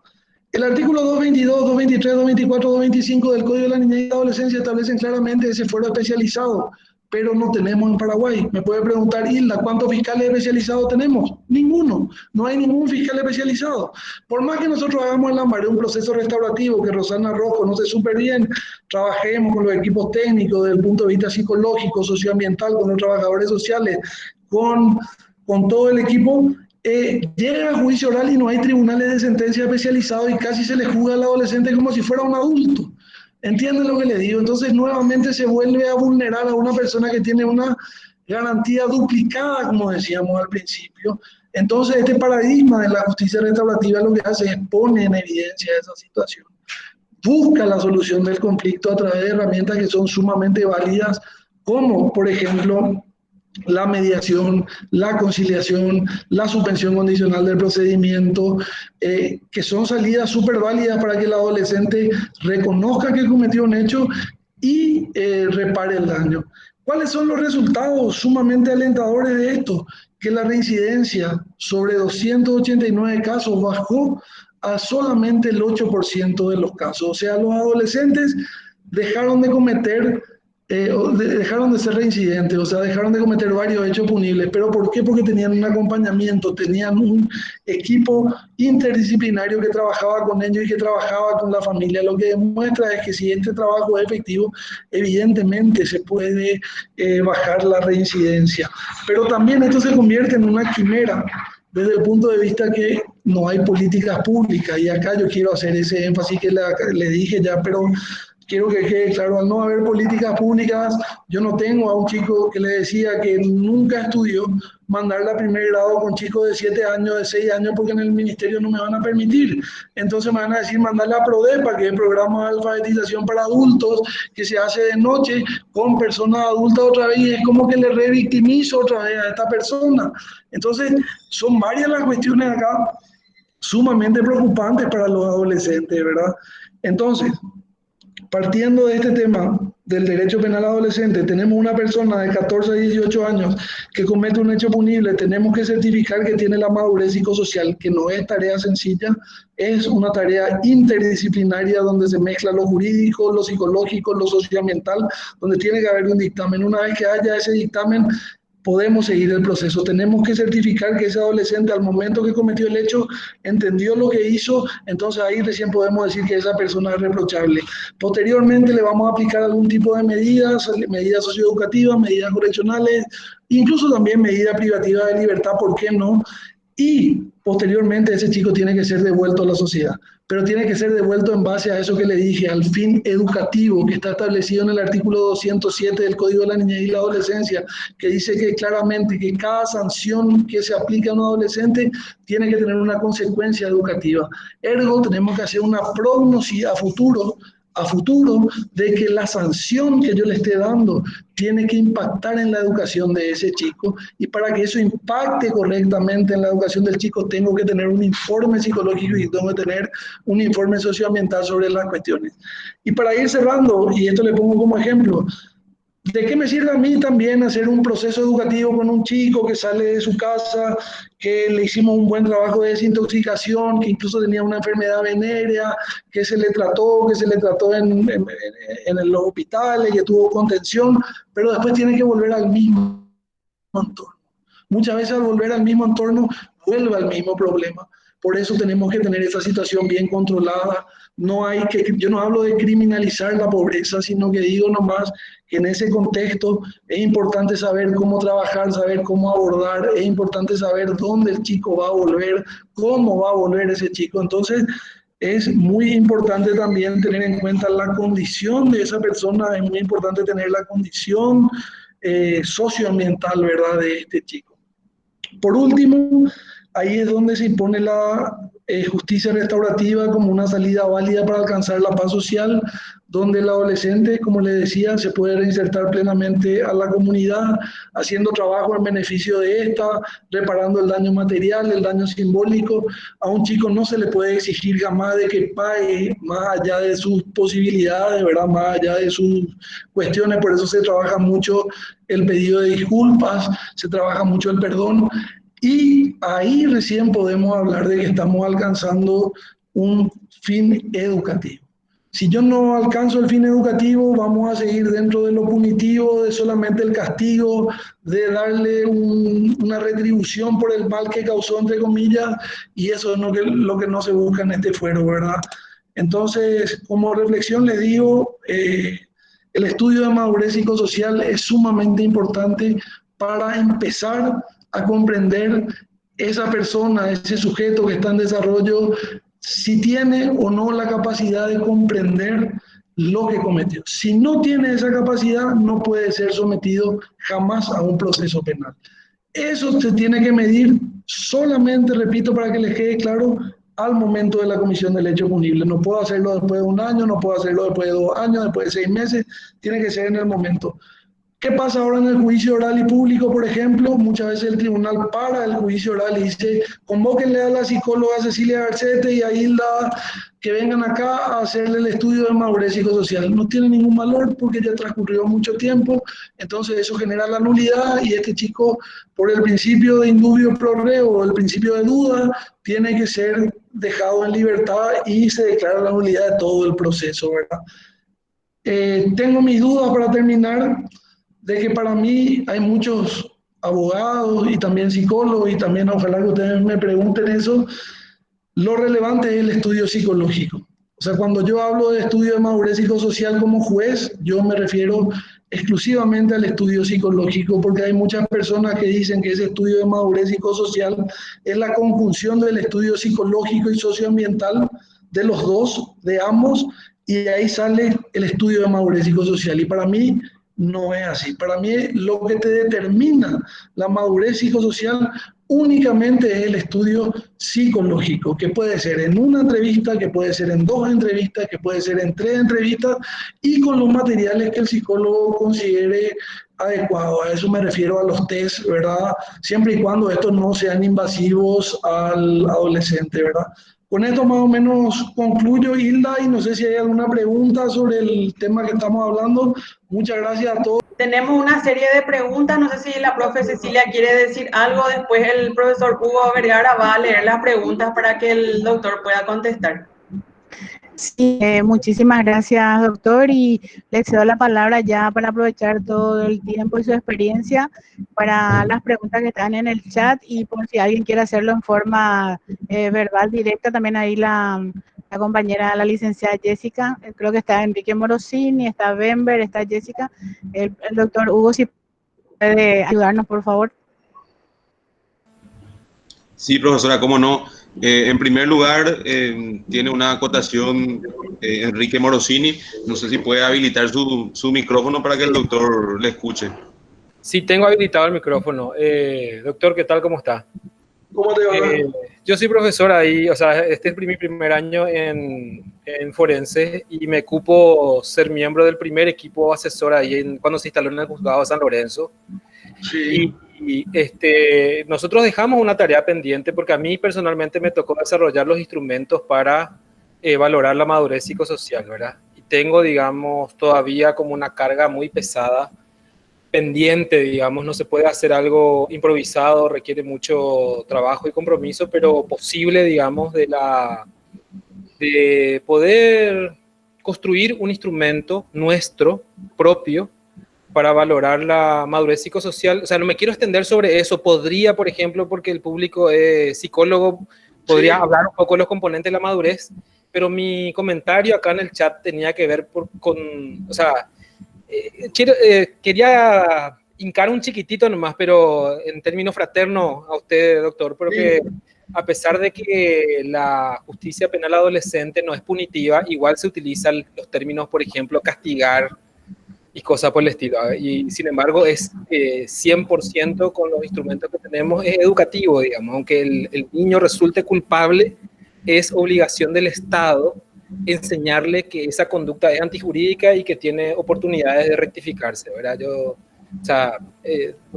El artículo 222, 223, 224, 225 del Código de la Niñez y la Adolescencia establecen claramente ese fuero especializado, pero no tenemos en Paraguay. Me puede preguntar, Hilda, ¿cuántos fiscales especializados tenemos? Ninguno, no hay ningún fiscal especializado. Por más que nosotros hagamos en Lambaré un proceso restaurativo, que Rosana Rojo conoce súper bien, trabajemos con los equipos técnicos desde el punto de vista psicológico, socioambiental, con los trabajadores sociales, con todo el equipo, llega a juicio oral y no hay tribunales de sentencia especializados y casi se le juzga al adolescente como si fuera un adulto. ¿Entienden lo que le digo? Entonces nuevamente se vuelve a vulnerar a una persona que tiene una garantía duplicada, como decíamos al principio. Entonces este paradigma de la justicia restaurativa lo que hace es pone en evidencia esa situación. Busca la solución del conflicto a través de herramientas que son sumamente válidas, como por ejemplo la mediación, la conciliación, la suspensión condicional del procedimiento, que son salidas súper válidas para que el adolescente reconozca que cometió un hecho y repare el daño. ¿Cuáles son los resultados sumamente alentadores de esto? Que la reincidencia sobre 289 casos bajó a solamente el 8% de los casos. O sea, los adolescentes dejaron de cometer dejaron de ser reincidentes, o sea, dejaron de cometer varios hechos punibles. ¿Pero por qué? Porque tenían un acompañamiento, tenían un equipo interdisciplinario que trabajaba con ellos y que trabajaba con la familia. Lo que demuestra es que si este trabajo es efectivo, evidentemente se puede bajar la reincidencia. Pero también esto se convierte en una quimera desde el punto de vista que no hay políticas públicas, y acá yo quiero hacer ese énfasis que le dije ya, pero quiero que quede claro, al no haber políticas públicas, yo no tengo a un chico que le decía que nunca estudió mandarle a primer grado con chicos de 7 años, de 6 años, porque en el ministerio no me van a permitir. Entonces me van a decir mandarle a PRODEPA, que es el programa de alfabetización para adultos, que se hace de noche con personas adultas otra vez, y es como que le revictimizo otra vez a esta persona. Entonces, son varias las cuestiones acá sumamente preocupantes para los adolescentes, ¿verdad? Entonces, partiendo de este tema del derecho penal adolescente, tenemos una persona de 14 a 18 años que comete un hecho punible, tenemos que certificar que tiene la madurez psicosocial, que no es tarea sencilla, es una tarea interdisciplinaria donde se mezcla lo jurídico, lo psicológico, lo socioambiental, donde tiene que haber un dictamen. Una vez que haya ese dictamen, podemos seguir el proceso. Tenemos que certificar que ese adolescente al momento que cometió el hecho entendió lo que hizo, entonces ahí recién podemos decir que esa persona es reprochable. Posteriormente le vamos a aplicar algún tipo de medidas, medidas socioeducativas, medidas correccionales, incluso también medidas privativas de libertad, ¿por qué no? Y posteriormente ese chico tiene que ser devuelto a la sociedad, pero tiene que ser devuelto en base a eso que le dije, al fin educativo que está establecido en el artículo 207 del Código de la Niñez y la Adolescencia, que dice que claramente que cada sanción que se aplique a un adolescente tiene que tener una consecuencia educativa. Ergo, tenemos que hacer una prognosis a futuro de que la sanción que yo le esté dando tiene que impactar en la educación de ese chico, y para que eso impacte correctamente en la educación del chico tengo que tener un informe psicológico y tengo que tener un informe socioambiental sobre las cuestiones. Y para ir cerrando, y esto le pongo como ejemplo, ¿de qué me sirve a mí también hacer un proceso educativo con un chico que sale de su casa, que le hicimos un buen trabajo de desintoxicación, que incluso tenía una enfermedad venérea, que se le trató en los hospitales, que tuvo contención, pero después tiene que volver al mismo entorno? Muchas veces al volver al mismo entorno vuelve al mismo problema. Por eso tenemos que tener esa situación bien controlada. Yo no hablo de criminalizar la pobreza, sino que digo nomás que en ese contexto es importante saber cómo trabajar, saber cómo abordar, es importante saber dónde el chico va a volver, cómo va a volver ese chico. Entonces, es muy importante también tener en cuenta la condición de esa persona, es muy importante tener la condición socioambiental, ¿verdad?, de este chico. Por último, ahí es donde se impone la justicia restaurativa como una salida válida para alcanzar la paz social, donde el adolescente, como le decía, se puede reinsertar plenamente a la comunidad, haciendo trabajo en beneficio de esta, reparando el daño material, el daño simbólico. A un chico no se le puede exigir jamás de que pague más allá de sus posibilidades, ¿verdad?, más allá de sus cuestiones. Por eso se trabaja mucho el pedido de disculpas, se trabaja mucho el perdón. Y ahí recién podemos hablar de que estamos alcanzando un fin educativo. Si yo no alcanzo el fin educativo, vamos a seguir dentro de lo punitivo, de solamente el castigo, de darle una retribución por el mal que causó, entre comillas, y eso es lo que no se busca en este fuero, ¿verdad? Entonces, como reflexión les digo, el estudio de madurez psicosocial es sumamente importante para empezar a comprender esa persona, ese sujeto que está en desarrollo, si tiene o no la capacidad de comprender lo que cometió. Si no tiene esa capacidad, no puede ser sometido jamás a un proceso penal. Eso se tiene que medir solamente, repito, para que les quede claro, al momento de la comisión del hecho punible. No puedo hacerlo después de un año, no puedo hacerlo después de 2 años, después de 6 meses, tiene que ser en el momento. ¿Qué pasa ahora en el juicio oral y público, por ejemplo? Muchas veces el tribunal para el juicio oral y dice, convóquenle a la psicóloga Cecilia Garcete y a Hilda que vengan acá a hacerle el estudio de madurez psicosocial. No tiene ningún valor porque ya transcurrió mucho tiempo, entonces eso genera la nulidad y este chico, por el principio de indubio pro reo o el principio de duda, tiene que ser dejado en libertad y se declara la nulidad de todo el proceso, ¿verdad? Tengo mis dudas para terminar, de que para mí hay muchos abogados y también psicólogos, y también ojalá que ustedes me pregunten eso, lo relevante es el estudio psicológico. O sea, cuando yo hablo de estudio de madurez psicosocial como juez, yo me refiero exclusivamente al estudio psicológico, porque hay muchas personas que dicen que ese estudio de madurez psicosocial es la conjunción del estudio psicológico y socioambiental, de los dos, de ambos, y de ahí sale el estudio de madurez psicosocial. Y para mí no es así. Para mí lo que te determina la madurez psicosocial únicamente es el estudio psicológico, que puede ser en una entrevista, que puede ser en 2 entrevistas, que puede ser en 3 entrevistas, y con los materiales que el psicólogo considere adecuado. A eso me refiero a los test, ¿verdad? Siempre y cuando estos no sean invasivos al adolescente, ¿verdad? Con esto más o menos concluyo, Hilda, y no sé si hay alguna pregunta sobre el tema que estamos hablando. Muchas gracias a todos. Tenemos una serie de preguntas, no sé si la profe Cecilia quiere decir algo, después el profesor Hugo Vergara va a leer las preguntas para que el doctor pueda contestar. Sí, muchísimas gracias, doctor, y le cedo la palabra ya para aprovechar todo el tiempo y su experiencia para las preguntas que están en el chat, y por si alguien quiere hacerlo en forma verbal directa, también ahí la compañera, la licenciada Jessica, creo que está Enrique Morosini, está Bember, está Jessica, el doctor Hugo, si puede ayudarnos, por favor. Sí, profesora, cómo no. En primer lugar, tiene una acotación Enrique Morosini. No sé si puede habilitar su micrófono para que el doctor le escuche. Sí, tengo habilitado el micrófono. Doctor, ¿qué tal? ¿Cómo está? ¿Cómo te va? Yo soy profesor ahí, o sea, este es mi primer año en forense y me cupo ser miembro del primer equipo asesor ahí cuando se instaló en el juzgado de San Lorenzo. Sí. Y nosotros dejamos una tarea pendiente porque a mí personalmente me tocó desarrollar los instrumentos para valorar la madurez psicosocial, ¿verdad? Y tengo, digamos, todavía como una carga muy pesada, pendiente, digamos, no se puede hacer algo improvisado, requiere mucho trabajo y compromiso, pero posible, digamos, de poder construir un instrumento nuestro, propio, para valorar la madurez psicosocial. O sea, no me quiero extender sobre eso. Podría, por ejemplo, porque el público es psicólogo, podría hablar un poco de los componentes de la madurez, pero mi comentario acá en el chat tenía que ver o sea, quería hincar un chiquitito nomás, pero en términos fraternos a usted, doctor, porque a pesar de que la justicia penal adolescente no es punitiva, igual se utilizan los términos, por ejemplo, castigar y cosas por el estilo. Y sin embargo, es 100% con los instrumentos que tenemos, es educativo, digamos. Aunque el niño resulte culpable, es obligación del Estado enseñarle que esa conducta es antijurídica y que tiene oportunidades de rectificarse, ¿verdad? Yo, o sea,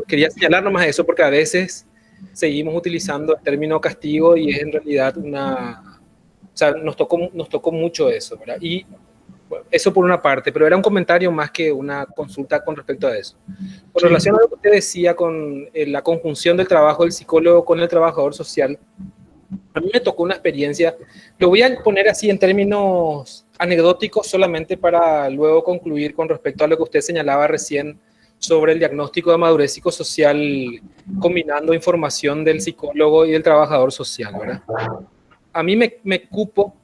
quería señalar nomás eso porque a veces seguimos utilizando el término castigo y es en realidad o sea, nos tocó mucho eso, ¿verdad? Y bueno, eso por una parte, pero era un comentario más que una consulta con respecto a eso. Con relación a lo que usted decía con la conjunción del trabajo del psicólogo con el trabajador social, a mí me tocó una experiencia, lo voy a poner así en términos anecdóticos solamente para luego concluir con respecto a lo que usted señalaba recién sobre el diagnóstico de madurez psicosocial combinando información del psicólogo y del trabajador social, ¿verdad? A mí me cupo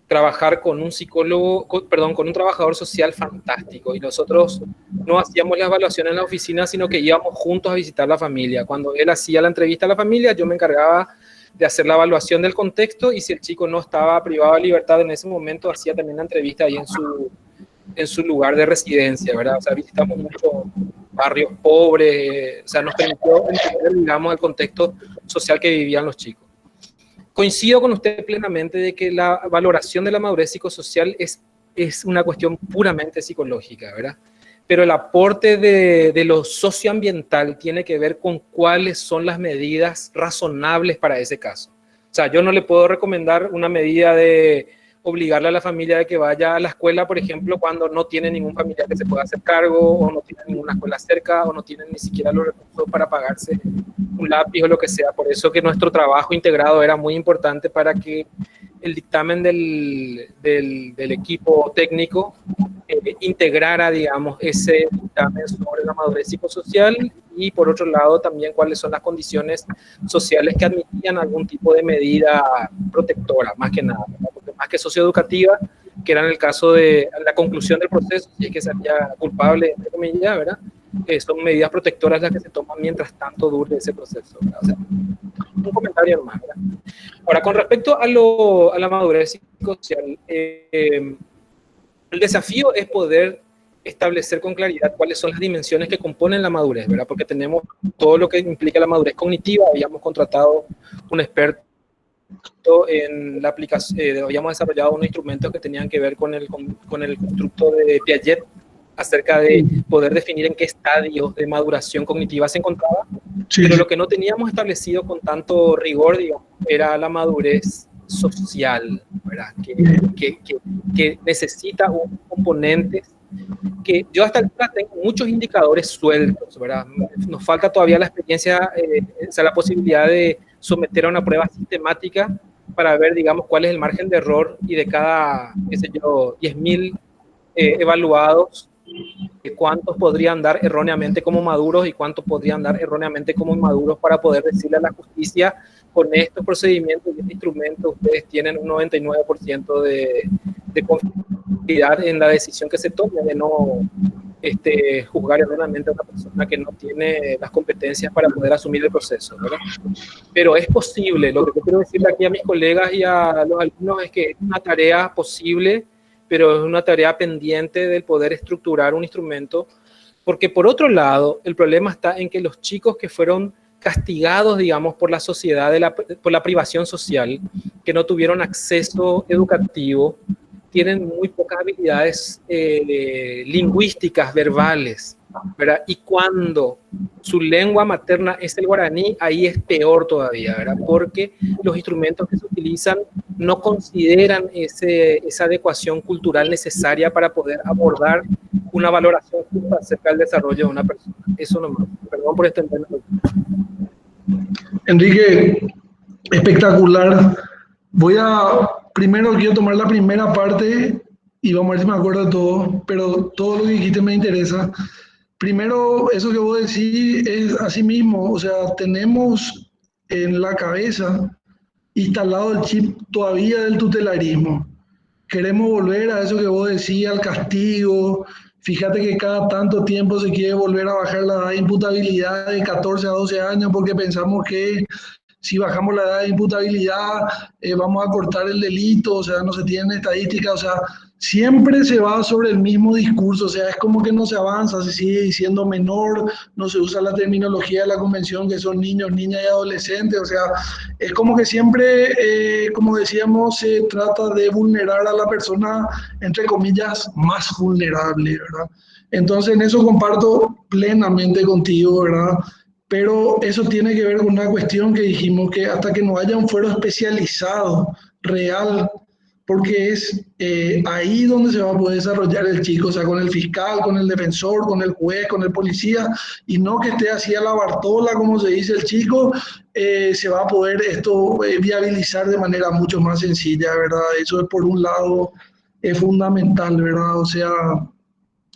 trabajar con un psicólogo, con un trabajador social fantástico, y nosotros no hacíamos la evaluación en la oficina, sino que íbamos juntos a visitar la familia. Cuando él hacía la entrevista a la familia, yo me encargaba de hacer la evaluación del contexto, y si el chico no estaba privado de libertad en ese momento, hacía también la entrevista ahí en su lugar de residencia, ¿verdad? O sea, visitamos muchos barrios pobres, o sea, nos permitió entender, digamos, el contexto social que vivían los chicos. Coincido con usted plenamente de que la valoración de la madurez psicosocial es una cuestión puramente psicológica, ¿verdad? Pero el aporte de lo socioambiental tiene que ver con cuáles son las medidas razonables para ese caso. O sea, yo no le puedo recomendar una medida de obligarle a la familia de que vaya a la escuela, por ejemplo, cuando no tiene ningún familiar que se pueda hacer cargo, o no tiene ninguna escuela cerca, o no tienen ni siquiera los recursos para pagarse un lápiz o lo que sea. Por eso que nuestro trabajo integrado era muy importante para que el dictamen del equipo técnico integrara, digamos, ese dictamen sobre la madurez psicosocial, y por otro lado también cuáles son las condiciones sociales que admitían algún tipo de medida protectora, más que nada, ¿verdad? Porque más que socioeducativa, que era en el caso de la conclusión del proceso, si es que sería culpable, entre comillas, ¿verdad? Son medidas protectoras las que se toman mientras tanto dure ese proceso, ¿verdad? O sea, un comentario nomás, ¿verdad? Ahora, con respecto a la madurez psicosocial, el desafío es poder establecer con claridad cuáles son las dimensiones que componen la madurez, ¿verdad? Porque tenemos todo lo que implica la madurez cognitiva. Habíamos contratado un experto en la aplicación, habíamos desarrollado unos instrumentos que tenían que ver con el constructo de Piaget acerca de poder definir en qué estadio de maduración cognitiva se encontraba, pero lo que no teníamos establecido con tanto rigor, digamos, era la madurez social, ¿verdad? Que necesita un componente que yo hasta ahora tengo muchos indicadores sueltos, ¿verdad? Nos falta todavía la experiencia, o sea, la posibilidad de someter a una prueba sistemática para ver, digamos, cuál es el margen de error y de cada, qué sé yo, 10.000 evaluados, cuántos podrían dar erróneamente como maduros y cuántos podrían dar erróneamente como inmaduros, para poder decirle a la justicia: con estos procedimientos y este instrumento ustedes tienen un 99% de confiabilidad en la decisión que se tome de no juzgar erróneamente a una persona que no tiene las competencias para poder asumir el proceso, ¿verdad? Pero es posible. Lo que yo quiero decirle aquí a mis colegas y a los alumnos es que es una tarea posible, pero es una tarea pendiente del poder estructurar un instrumento, porque por otro lado, el problema está en que los chicos que fueron castigados, digamos, por la sociedad, por la privación social, que no tuvieron acceso educativo, tienen muy pocas habilidades lingüísticas, verbales, ¿verdad? Y cuando su lengua materna es el guaraní, ahí es peor todavía, ¿verdad? Porque los instrumentos que se utilizan no consideran esa adecuación cultural necesaria para poder abordar una valoración justa acerca del desarrollo de una persona. Eso nomás. Perdón por extenderme. Enrique, espectacular. Primero quiero tomar la primera parte y vamos a ver si me acuerdo de todo, pero todo lo que dijiste me interesa. Primero, eso que vos decís es así mismo, o sea, tenemos en la cabeza instalado el chip todavía del tutelarismo. Queremos volver a eso que vos decís, al castigo. Fíjate que cada tanto tiempo se quiere volver a bajar la edad de imputabilidad de 14 a 12 años porque pensamos que si bajamos la edad de imputabilidad vamos a cortar el delito, o sea, no se tiene estadística, o sea, siempre se va sobre el mismo discurso, o sea, es como que no se avanza, se sigue diciendo menor, no se usa la terminología de la convención que son niños, niñas y adolescentes, o sea, es como que siempre, como decíamos, se trata de vulnerar a la persona, entre comillas, más vulnerable, ¿verdad? Entonces, en eso comparto plenamente contigo, ¿verdad? Pero eso tiene que ver con una cuestión que dijimos, que hasta que no haya un fuero especializado, real, porque es ahí donde se va a poder desarrollar el chico, o sea, con el fiscal, con el defensor, con el juez, con el policía, y no que esté así a la Bartola, como se dice el chico, se va a poder esto viabilizar de manera mucho más sencilla, ¿verdad? Eso es por un lado fundamental, ¿verdad? O sea,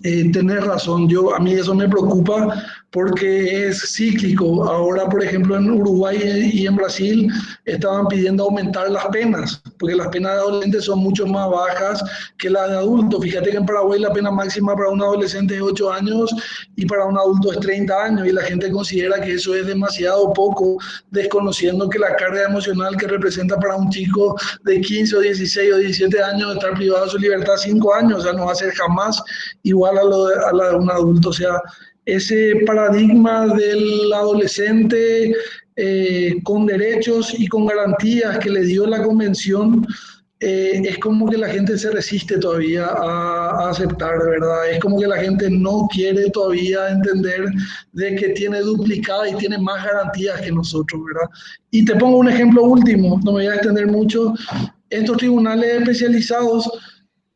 tenés razón, a mí eso me preocupa porque es cíclico. Ahora, por ejemplo, en Uruguay y en Brasil estaban pidiendo aumentar las penas, porque las penas de adolescentes son mucho más bajas que las de adultos. Fíjate que en Paraguay la pena máxima para un adolescente es 8 años y para un adulto es 30 años, y la gente considera que eso es demasiado poco, desconociendo que la carga emocional que representa para un chico de 15 o 16 o 17 años estar privado de su libertad 5 años, o sea, no va a ser jamás igual a la de un adulto. O sea, ese paradigma del adolescente con derechos y con garantías que le dio la convención, es como que la gente se resiste todavía a aceptar, ¿verdad? Es como que la gente no quiere todavía entender de que tiene duplicada y tiene más garantías que nosotros, ¿verdad? Y te pongo un ejemplo último, no me voy a extender mucho. Estos tribunales especializados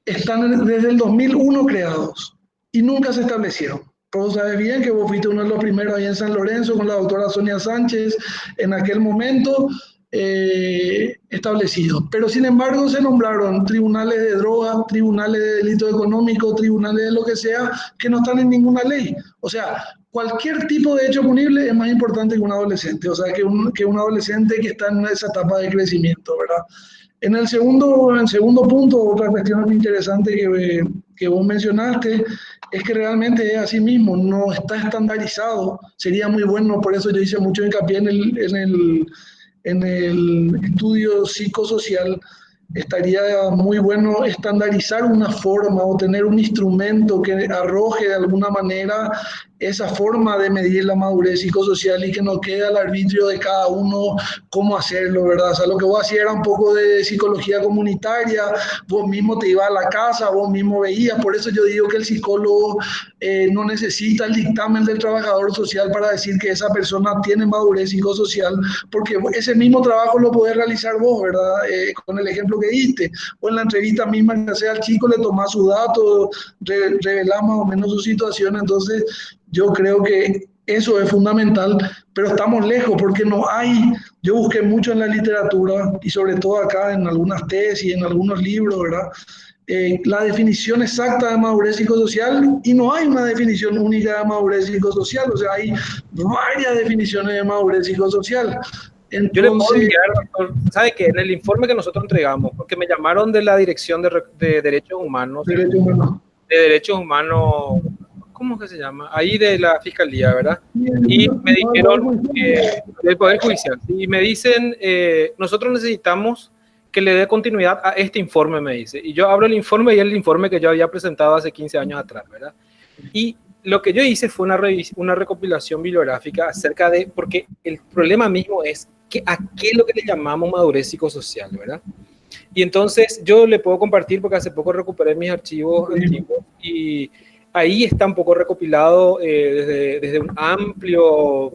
están desde el 2001 creados y nunca se establecieron. Vos sabes bien que vos fuiste uno de los primeros ahí en San Lorenzo con la doctora Sonia Sánchez en aquel momento establecido. Pero sin embargo se nombraron tribunales de drogas, tribunales de delito económico, tribunales de lo que sea, que no están en ninguna ley. O sea, cualquier tipo de hecho punible es más importante que un adolescente. O sea, que un adolescente que está en esa etapa de crecimiento, ¿verdad? En el segundo punto, otra cuestión interesante que vos mencionaste, es que realmente es así mismo, no está estandarizado. Sería muy bueno, por eso yo hice mucho hincapié en el estudio psicosocial, estaría muy bueno estandarizar una forma o tener un instrumento que arroje de alguna manera esa forma de medir la madurez psicosocial y que no quede al arbitrio de cada uno cómo hacerlo, ¿verdad? O sea, lo que vos hacías era un poco de psicología comunitaria, vos mismo te ibas a la casa, vos mismo veías, por eso yo digo que el psicólogo no necesita el dictamen del trabajador social para decir que esa persona tiene madurez psicosocial, porque ese mismo trabajo lo podés realizar vos, ¿verdad? Con el ejemplo que diste, o en la entrevista misma que sea al chico, le tomás sus datos, revelás más o menos su situación, entonces yo creo que eso es fundamental, pero estamos lejos porque no hay, yo busqué mucho en la literatura y sobre todo acá en algunas tesis, en algunos libros, ¿verdad? La definición exacta de madurez psicosocial y no hay una definición única de madurez psicosocial, o sea, hay varias definiciones de madurez psicosocial. Entonces, yo le puedo enviar, doctor, ¿sabe qué? En el informe que nosotros entregamos, porque me llamaron de la Dirección de Derechos Humanos, de Derechos Humanos, ¿cómo que se llama? Ahí de la Fiscalía, ¿verdad? Y me dijeron, del Poder Judicial, y me dicen, nosotros necesitamos que le dé continuidad a este informe, me dice. Y yo abro el informe y es el informe que yo había presentado hace 15 años atrás, ¿verdad? Y lo que yo hice fue una recopilación bibliográfica acerca de, porque el problema mismo es que a qué es lo que le llamamos madurez psicosocial, ¿verdad? Y entonces yo le puedo compartir, porque hace poco recuperé mis archivos antiguos y ahí está un poco recopilado desde un amplio,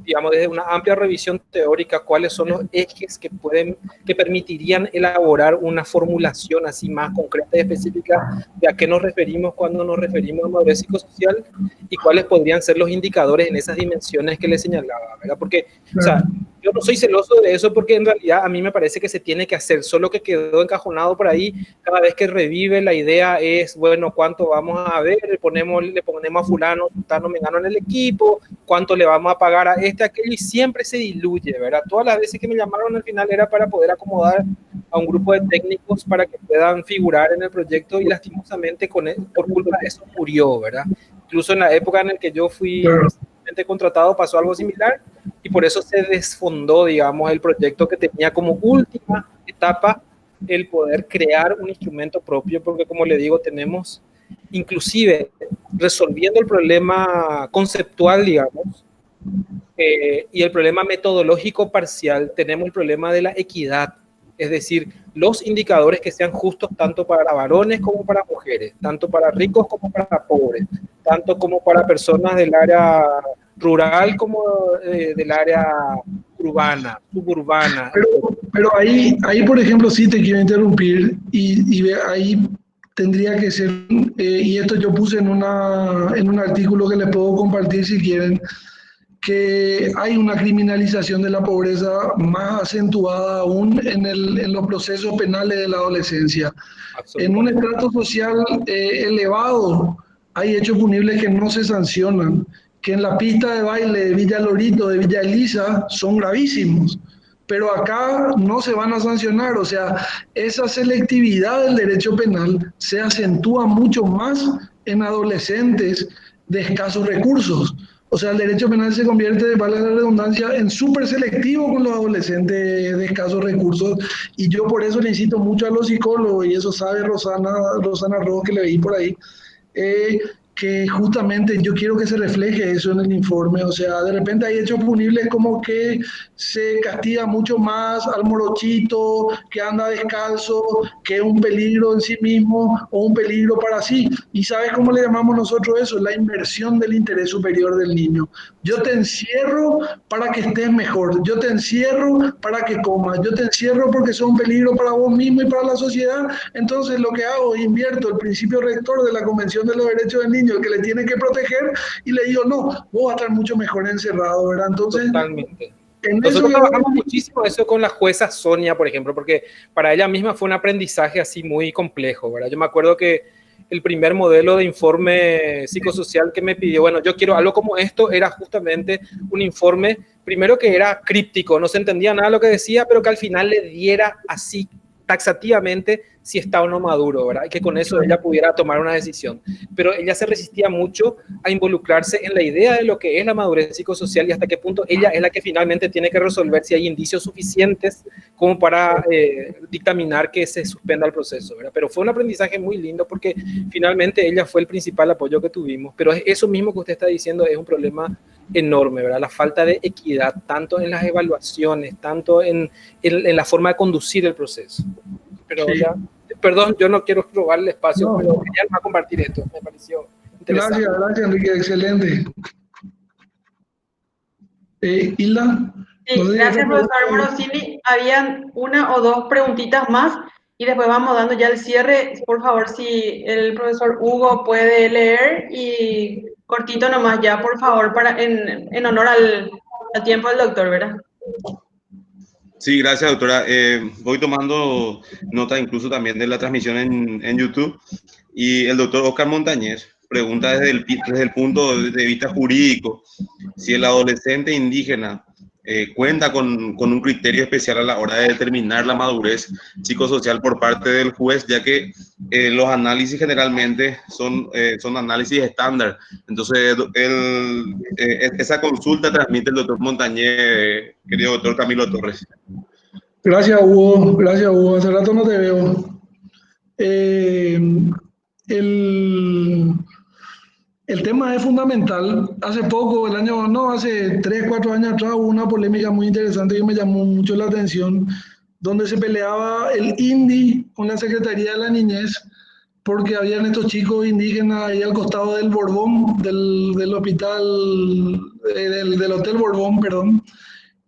digamos, desde una amplia revisión teórica, cuáles son los ejes que permitirían elaborar una formulación así más concreta y específica de a qué nos referimos cuando nos referimos a madurez psicosocial y cuáles podrían ser los indicadores en esas dimensiones que le señalaba, ¿verdad? Porque, o sea, yo no soy celoso de eso porque en realidad a mí me parece que se tiene que hacer, solo que quedó encajonado por ahí. Cada vez que revive la idea es, bueno, ¿cuánto vamos a ver? Le ponemos a fulano, sultano, mengano en el equipo, ¿cuánto le vamos a pagar a aquel? Y siempre se diluye, ¿verdad? Todas las veces que me llamaron al final era para poder acomodar a un grupo de técnicos para que puedan figurar en el proyecto y lastimosamente por culpa de eso murió, ¿verdad? Incluso en la época en la que yo fui contratado pasó algo similar y por eso se desfondó, digamos, el proyecto que tenía como última etapa el poder crear un instrumento propio, porque como le digo, tenemos inclusive resolviendo el problema conceptual, digamos, y el problema metodológico parcial, tenemos el problema de la equidad, es decir, los indicadores que sean justos tanto para varones como para mujeres, tanto para ricos como para pobres, tanto como para personas del área rural como del área urbana, suburbana. Pero ahí, por ejemplo, sí te quiero interrumpir y ahí tendría que ser, y esto yo puse en un artículo que les puedo compartir si quieren, que hay una criminalización de la pobreza más acentuada aún en los procesos penales de la adolescencia. En un estrato social elevado hay hechos punibles que no se sancionan, que en la pista de baile de Villa Lorito, de Villa Elisa, son gravísimos, pero acá no se van a sancionar. O sea, esa selectividad del derecho penal se acentúa mucho más en adolescentes de escasos recursos. O sea, el derecho penal se convierte, vale la redundancia, en súper selectivo con los adolescentes de escasos recursos. Y yo por eso le incito mucho a los psicólogos, y eso sabe Rosana Ross, que le veí por ahí, que justamente yo quiero que se refleje eso en el informe. O sea, de repente hay hechos punibles como que se castiga mucho más al morochito que anda descalzo, que es un peligro en sí mismo o un peligro para sí. ¿Y sabes cómo le llamamos nosotros eso? La inversión del interés superior del niño. Yo te encierro para que estés mejor, yo te encierro para que comas, yo te encierro porque sos un peligro para vos mismo y para la sociedad. Entonces lo que hago es invierto el principio rector de la Convención de los Derechos del Niño, el que le tiene que proteger, y le digo, no, vos vas a estar mucho mejor encerrado, ¿verdad? Entonces, totalmente. Nosotros trabajamos muchísimo eso con la jueza Sonia, por ejemplo, porque para ella misma fue un aprendizaje así muy complejo, ¿verdad? Yo me acuerdo que el primer modelo de informe psicosocial que me pidió, bueno, yo quiero algo como esto, era justamente un informe, primero que era críptico, no se entendía nada de lo que decía, pero que al final le diera así taxativamente si está o no maduro, ¿verdad? Y que con eso ella pudiera tomar una decisión. Pero ella se resistía mucho a involucrarse en la idea de lo que es la madurez psicosocial y hasta qué punto ella es la que finalmente tiene que resolver si hay indicios suficientes como para dictaminar que se suspenda el proceso, ¿verdad? Pero fue un aprendizaje muy lindo porque finalmente ella fue el principal apoyo que tuvimos. Pero eso mismo que usted está diciendo es un problema enorme, ¿verdad? La falta de equidad, tanto en las evaluaciones, tanto en la forma de conducir el proceso. Pero sí. Ya, perdón, yo no quiero robar el espacio, no, pero quería más compartir esto, me pareció interesante. Gracias, Enrique, excelente. Hilda. Sí, gracias, profesor Morosini. Habían una o dos preguntitas más y después vamos dando ya el cierre. Por favor, si el profesor Hugo puede leer y cortito nomás ya, por favor, para en honor al tiempo del doctor, ¿verdad? Sí, gracias, doctora. Voy tomando nota incluso también de la transmisión en YouTube. Y el doctor Oscar Montañez pregunta desde el punto de vista jurídico si el adolescente indígena cuenta con un criterio especial a la hora de determinar la madurez psicosocial por parte del juez, ya que los análisis generalmente son análisis estándar. Entonces, esa consulta transmite el doctor Montañez, querido doctor Camilo Torres. Gracias, Hugo. Gracias, Hugo. Hace rato no te veo. El tema es fundamental. Hace poco, hace 3, 4 años atrás, hubo una polémica muy interesante que me llamó mucho la atención, donde se peleaba el INDI con la Secretaría de la Niñez, porque habían estos chicos indígenas ahí al costado del Borbón, del hospital, del Hotel Borbón, perdón.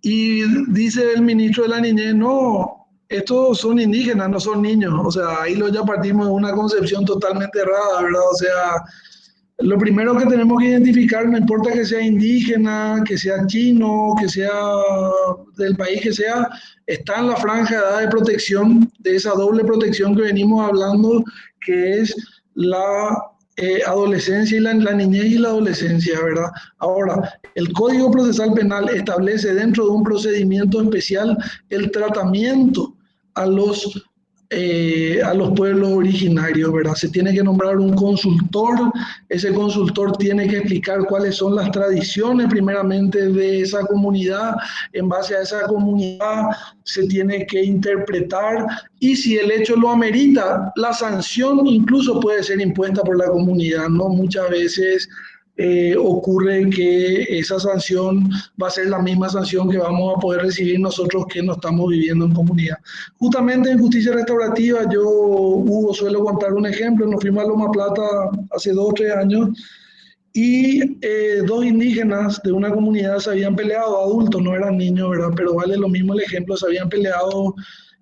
Y dice el ministro de la Niñez, no, estos son indígenas, no son niños. O sea, ahí ya partimos de una concepción totalmente errada, ¿verdad? O sea, lo primero que tenemos que identificar, no importa que sea indígena, que sea chino, que sea del país que sea, está en la franja de edad de protección, de esa doble protección que venimos hablando, que es la adolescencia y la niñez y la adolescencia, ¿verdad? Ahora, el Código Procesal Penal establece dentro de un procedimiento especial el tratamiento a los pueblos originarios, ¿verdad? Se tiene que nombrar un consultor, ese consultor tiene que explicar cuáles son las tradiciones primeramente de esa comunidad, en base a esa comunidad se tiene que interpretar y si el hecho lo amerita, la sanción incluso puede ser impuesta por la comunidad, ¿no? Muchas veces ocurre que esa sanción va a ser la misma sanción que vamos a poder recibir nosotros que no estamos viviendo en comunidad. Justamente en justicia restaurativa, Hugo, suelo contar un ejemplo. Nos fuimos a Loma Plata hace 2 o 3 años y 2 indígenas de una comunidad se habían peleado, adultos, no eran niños, ¿verdad? Pero vale lo mismo el ejemplo, se habían peleado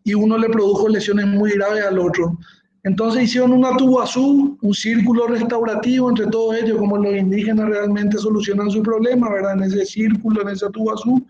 y uno le produjo lesiones muy graves al otro. Entonces hicieron una tuguazú, un círculo restaurativo entre todos ellos, como los indígenas realmente solucionan su problema, ¿verdad? En ese círculo, en esa tuguazú.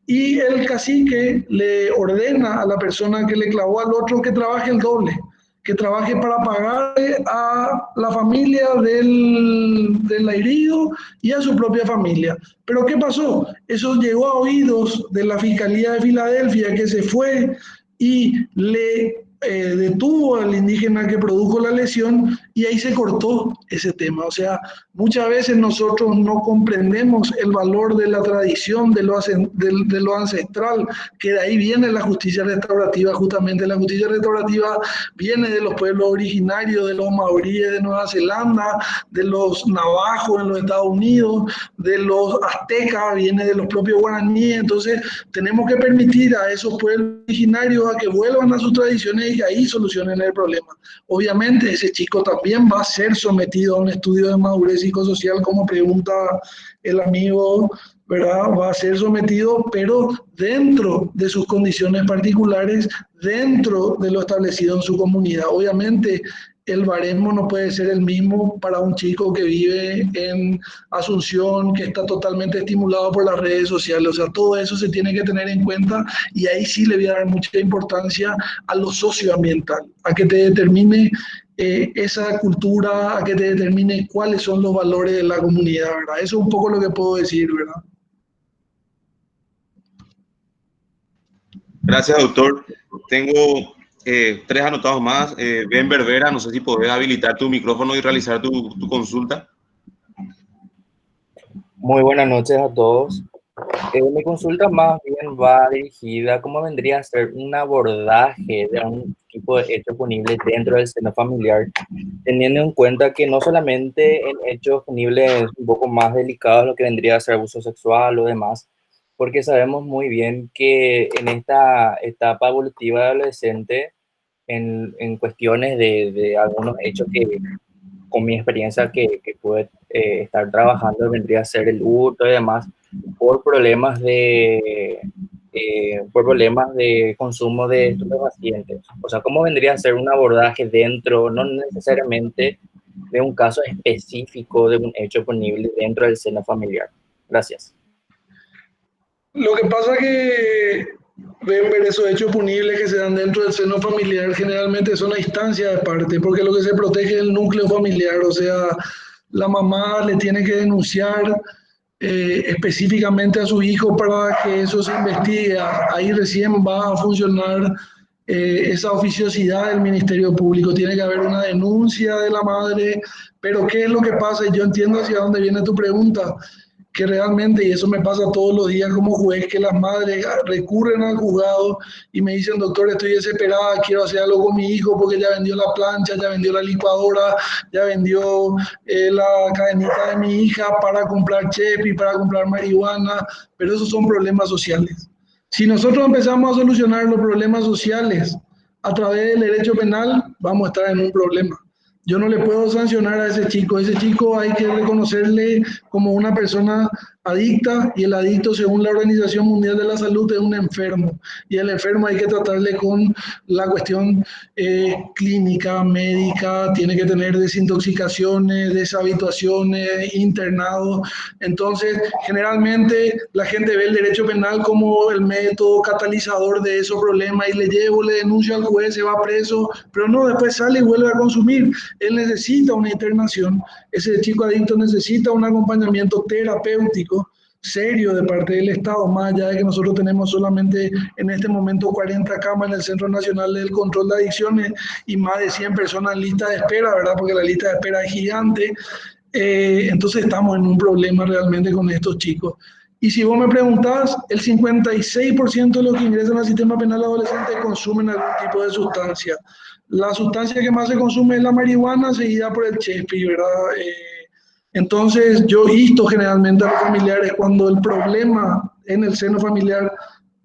Y el cacique le ordena a la persona que le clavó al otro que trabaje el doble, que trabaje para pagarle a la familia del herido y a su propia familia. Pero ¿qué pasó? Eso llegó a oídos de la Fiscalía de Filadelfia, que se fue y le detuvo al indígena que produjo la lesión y ahí se cortó ese tema. O sea, muchas veces nosotros no comprendemos el valor de la tradición, de lo ancestral, que de ahí viene la justicia restaurativa. Justamente la justicia restaurativa viene de los pueblos originarios, de los maoríes de Nueva Zelanda, de los navajos en los Estados Unidos, de los aztecas, viene de los propios guaraníes. Entonces tenemos que permitir a esos pueblos originarios a que vuelvan a sus tradiciones y ahí solucionen el problema. Obviamente ese chico también va a ser sometido a un estudio de madurez psicosocial, como pregunta el amigo, ¿verdad? Va a ser sometido, pero dentro de sus condiciones particulares, dentro de lo establecido en su comunidad. Obviamente el baremo no puede ser el mismo para un chico que vive en Asunción, que está totalmente estimulado por las redes sociales. O sea, todo eso se tiene que tener en cuenta y ahí sí le voy a dar mucha importancia a lo socioambiental, a que te determine esa cultura, a que te determine cuáles son los valores de la comunidad, ¿verdad? Eso es un poco lo que puedo decir, ¿verdad? Gracias, doctor. Tengo tres anotados más. Ben Berbera, no sé si podés habilitar tu micrófono y realizar tu consulta. Muy buenas noches a todos. Mi consulta más bien va dirigida a cómo vendría a ser un abordaje de un tipo de hecho punible dentro del seno familiar, teniendo en cuenta que no solamente en hechos punibles un poco más delicados, lo que vendría a ser abuso sexual o demás, porque sabemos muy bien que en esta etapa evolutiva de adolescente, en cuestiones de algunos hechos que, con mi experiencia que pude estar trabajando, vendría a ser el hurto y demás, por problemas de consumo de estupefacientes. O sea, ¿cómo vendría a ser un abordaje dentro, no necesariamente de un caso específico de un hecho punible dentro del seno familiar? Gracias. Lo que pasa es que ver esos hechos punibles que se dan dentro del seno familiar generalmente son a instancia de parte, porque lo que se protege es el núcleo familiar, o sea, la mamá le tiene que denunciar específicamente a su hijo para que eso se investigue. Ahí recién va a funcionar esa oficiosidad del Ministerio Público. Tiene que haber una denuncia de la madre, pero ¿qué es lo que pasa? Y yo entiendo hacia dónde viene tu pregunta, que realmente, y eso me pasa todos los días como juez, que las madres recurren al juzgado y me dicen, doctor, estoy desesperada, quiero hacer algo con mi hijo porque ya vendió la plancha, ya vendió la licuadora, ya vendió la cadenita de mi hija para comprar chepi, para comprar marihuana, pero esos son problemas sociales. Si nosotros empezamos a solucionar los problemas sociales a través del derecho penal, vamos a estar en un problema. Yo no le puedo sancionar a ese chico hay que reconocerle como una persona adicta, y el adicto, según la Organización Mundial de la Salud, es un enfermo, y el enfermo hay que tratarle con la cuestión clínica, médica, tiene que tener desintoxicaciones, deshabituaciones, internados. Entonces, generalmente la gente ve el derecho penal como el método catalizador de esos problemas, y le llevo, le denuncio al juez, se va preso, pero no, después sale y vuelve a consumir. Él necesita una internación, ese chico adicto necesita un acompañamiento terapéutico serio de parte del Estado, más allá de que nosotros tenemos solamente en este momento 40 camas en el Centro Nacional del Control de Adicciones y más de 100 personas en lista de espera, ¿verdad? Porque la lista de espera es gigante. Entonces estamos en un problema realmente con estos chicos. Y si vos me preguntás, el 56% de los que ingresan al sistema penal adolescente consumen algún tipo de sustancia. La sustancia que más se consume es la marihuana, seguida por el chepi, ¿verdad? Entonces, yo insto generalmente a los familiares, cuando el problema en el seno familiar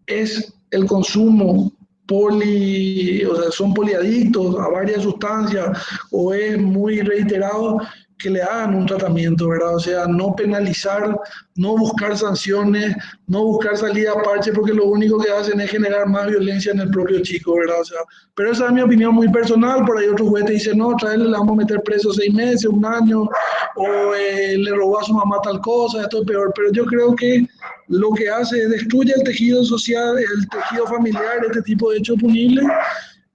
es el consumo o sea, son poliadictos a varias sustancias o es muy reiterado, que le hagan un tratamiento, ¿verdad? O sea, no penalizar, no buscar sanciones, no buscar salida a parche, porque lo único que hacen es generar más violencia en el propio chico, ¿verdad? O sea, pero esa es mi opinión muy personal. Por ahí otros jueces dicen, no, le vamos a meter preso 6 meses, 1 año, o le robó a su mamá tal cosa, esto es peor. Pero yo creo que lo que hace es destruye el tejido social, el tejido familiar, este tipo de hechos punibles,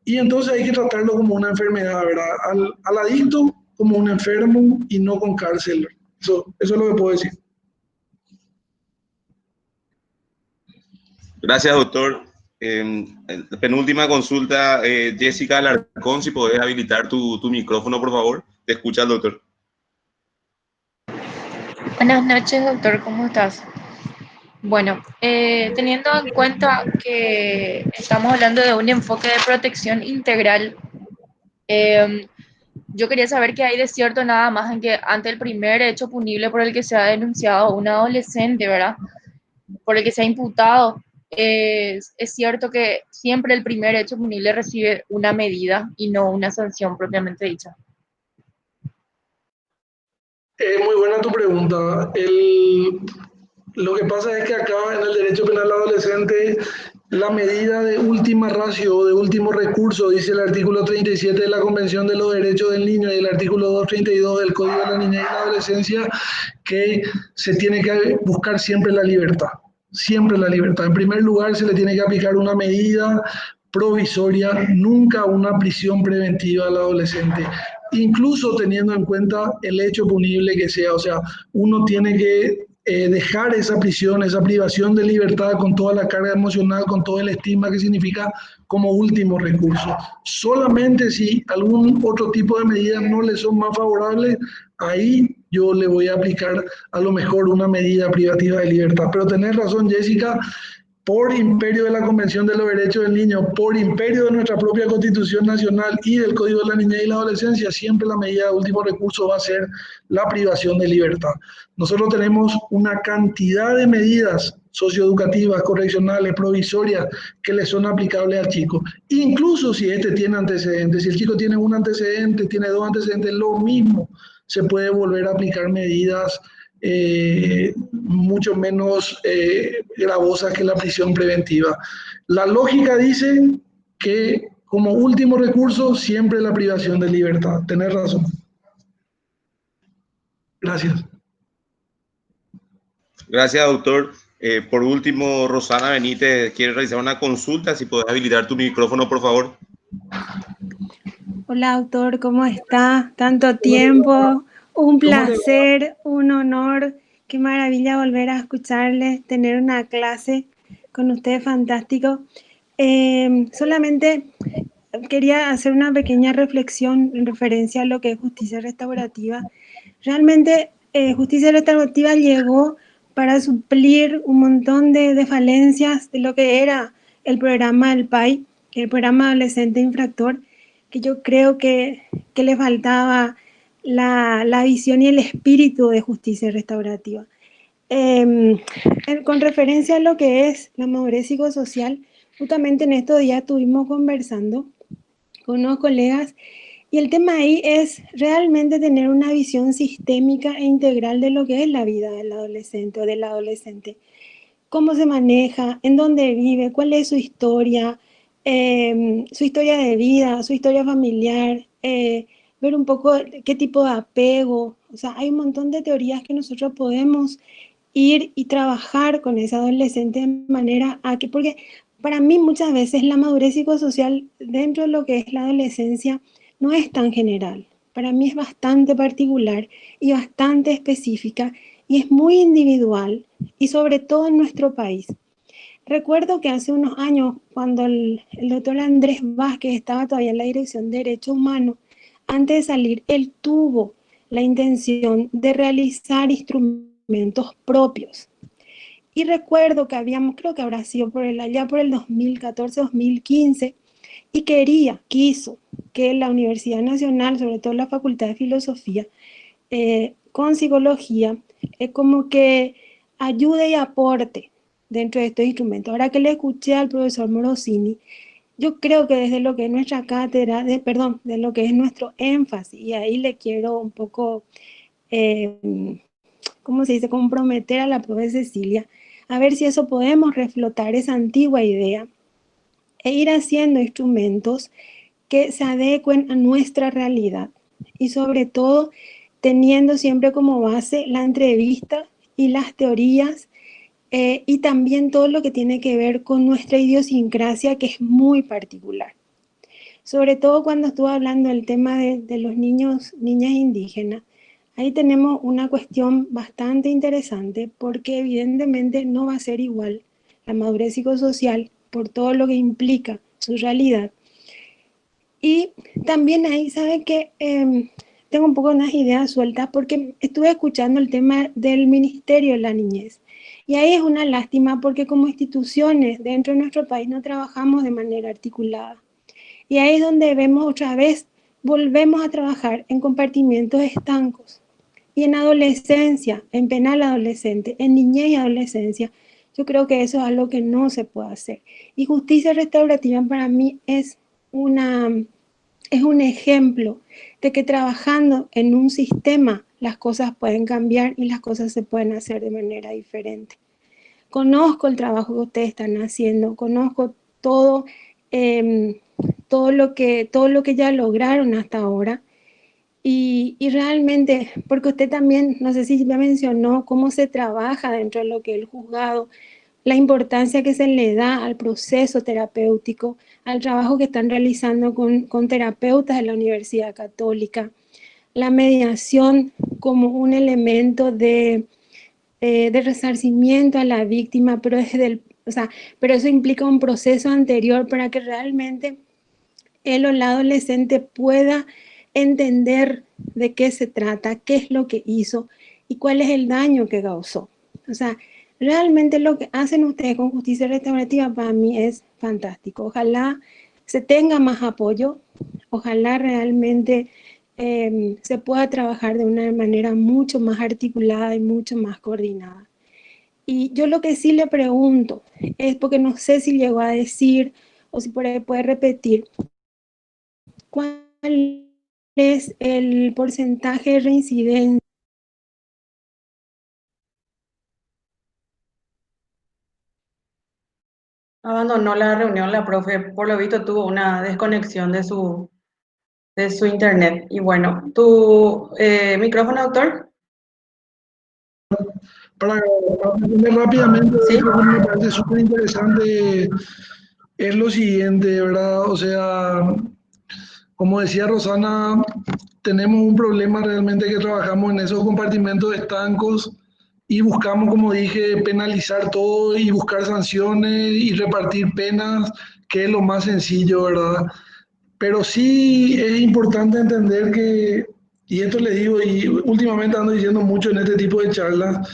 y entonces hay que tratarlo como una enfermedad, ¿verdad? Al adicto como un enfermo y no con cárcel. Eso es lo que puedo decir. Gracias, doctor. Penúltima consulta, Jessica Alarcón, si podés habilitar tu micrófono, por favor. Te escucha el doctor. Buenas noches, doctor, ¿cómo estás? Bueno, teniendo en cuenta que estamos hablando de un enfoque de protección integral, yo quería saber qué hay de cierto nada más en que ante el primer hecho punible por el que se ha denunciado un adolescente, ¿verdad? Por el que se ha imputado, es cierto que siempre el primer hecho punible recibe una medida y no una sanción propiamente dicha. Muy buena tu pregunta. Lo que pasa es que acá en el derecho penal adolescente, la medida de última ratio o de último recurso, dice el artículo 37 de la Convención de los Derechos del Niño y el artículo 232 del Código de la Niñez y la Adolescencia, que se tiene que buscar siempre la libertad. Siempre la libertad. En primer lugar, se le tiene que aplicar una medida provisoria, nunca una prisión preventiva al adolescente, incluso teniendo en cuenta el hecho punible que sea. O sea, uno tiene que dejar esa prisión, esa privación de libertad con toda la carga emocional, con todo el estigma que significa como último recurso. Solamente si algún otro tipo de medidas no le son más favorables, ahí yo le voy a aplicar a lo mejor una medida privativa de libertad. Pero tenés razón, Jessica, por imperio de la Convención de los Derechos del Niño, por imperio de nuestra propia Constitución Nacional y del Código de la Niñez y la Adolescencia, siempre la medida de último recurso va a ser la privación de libertad. Nosotros tenemos una cantidad de medidas socioeducativas, correccionales, provisorias, que le son aplicables al chico. Incluso si este tiene antecedentes, si el chico tiene un antecedente, tiene dos antecedentes, lo mismo, se puede volver a aplicar medidas mucho menos gravosas que la prisión preventiva. La lógica dice que como último recurso siempre la privación de libertad. Tenés razón. Gracias. Gracias, doctor. Por último, Rosana Benítez quiere realizar una consulta. Si puedes habilitar tu micrófono, por favor. Hola, doctor, ¿cómo está? Tanto tiempo. Un placer, un honor. Qué maravilla volver a escucharle, tener una clase con usted, fantástico. Solamente quería hacer una pequeña reflexión en referencia a lo que es justicia restaurativa. Realmente, justicia restaurativa llegó para suplir un montón de falencias de lo que era el programa del PAI, el programa adolescente infractor, que yo creo que le faltaba la visión y el espíritu de justicia restaurativa. Con referencia a lo que es la madurez psicosocial, justamente en estos días estuvimos conversando con unos colegas y el tema ahí es realmente tener una visión sistémica e integral de lo que es la vida del adolescente o del adolescente. Cómo se maneja, en dónde vive, cuál es su historia de vida, su historia familiar, ver un poco qué tipo de apego. O sea, hay un montón de teorías que nosotros podemos ir y trabajar con ese adolescente de manera a que, porque para mí muchas veces la madurez psicosocial dentro de lo que es la adolescencia no es tan general. Para mí es bastante particular y bastante específica y es muy individual y sobre todo en nuestro país. Recuerdo que hace unos años, cuando el doctor Andrés Vázquez estaba todavía en la Dirección de Derechos Humanos, antes de salir, él tuvo la intención de realizar instrumentos propios. Y recuerdo que creo que habrá sido allá por el 2014-2015, y quiso que la Universidad Nacional, sobre todo la Facultad de Filosofía, con psicología, como que ayude y aporte dentro de estos instrumentos. Ahora que le escuché al profesor Morosini, yo creo que desde lo que es nuestra cátedra, de lo que es nuestro énfasis, y ahí le quiero un poco, ¿cómo se dice?, comprometer a la profe Cecilia, a ver si eso podemos reflotar esa antigua idea e ir haciendo instrumentos que se adecuen a nuestra realidad y sobre todo teniendo siempre como base la entrevista y las teorías y también todo lo que tiene que ver con nuestra idiosincrasia, que es muy particular. Sobre todo cuando estuve hablando del tema de los niñas indígenas, ahí tenemos una cuestión bastante interesante porque evidentemente no va a ser igual la madurez psicosocial por todo lo que implica su realidad. Y también ahí, ¿sabe qué? Tengo un poco unas ideas sueltas porque estuve escuchando el tema del Ministerio de la Niñez. Y ahí es una lástima porque como instituciones dentro de nuestro país no trabajamos de manera articulada. Y ahí es donde vemos otra vez, volvemos a trabajar en compartimientos estancos. Y en adolescencia, en penal adolescente, en niñez y adolescencia, yo creo que eso es algo que no se puede hacer. Y justicia restaurativa para mí es un ejemplo de que trabajando en un sistema las cosas pueden cambiar y las cosas se pueden hacer de manera diferente. Conozco el trabajo que ustedes están haciendo, conozco todo lo que ya lograron hasta ahora y realmente, porque usted también, no sé si ya mencionó cómo se trabaja dentro de lo que es el juzgado, la importancia que se le da al proceso terapéutico, al trabajo que están realizando con terapeutas de la Universidad Católica, la mediación como un elemento de de resarcimiento a la víctima, pero pero eso implica un proceso anterior para que realmente él o la adolescente pueda entender de qué se trata, qué es lo que hizo y cuál es el daño que causó. O sea, realmente lo que hacen ustedes con justicia restaurativa para mí es fantástico. Ojalá se tenga más apoyo, ojalá realmente se pueda trabajar de una manera mucho más articulada y mucho más coordinada. Y yo lo que sí le pregunto es, porque no sé si llegó a decir o si por ahí puede repetir, ¿cuál es el porcentaje de reincidencia? Abandonó la reunión la profe, por lo visto tuvo una desconexión de su internet. Y bueno, tu micrófono, doctor. Para responder rápidamente, Sí. eso que me parece súper interesante es lo siguiente, ¿verdad? O sea, como decía Rosana, tenemos un problema realmente que trabajamos en esos compartimentos estancos y buscamos, como dije, penalizar todo y buscar sanciones y repartir penas, que es lo más sencillo, ¿verdad? Pero sí es importante entender que, y esto les digo, y últimamente ando diciendo mucho en este tipo de charlas,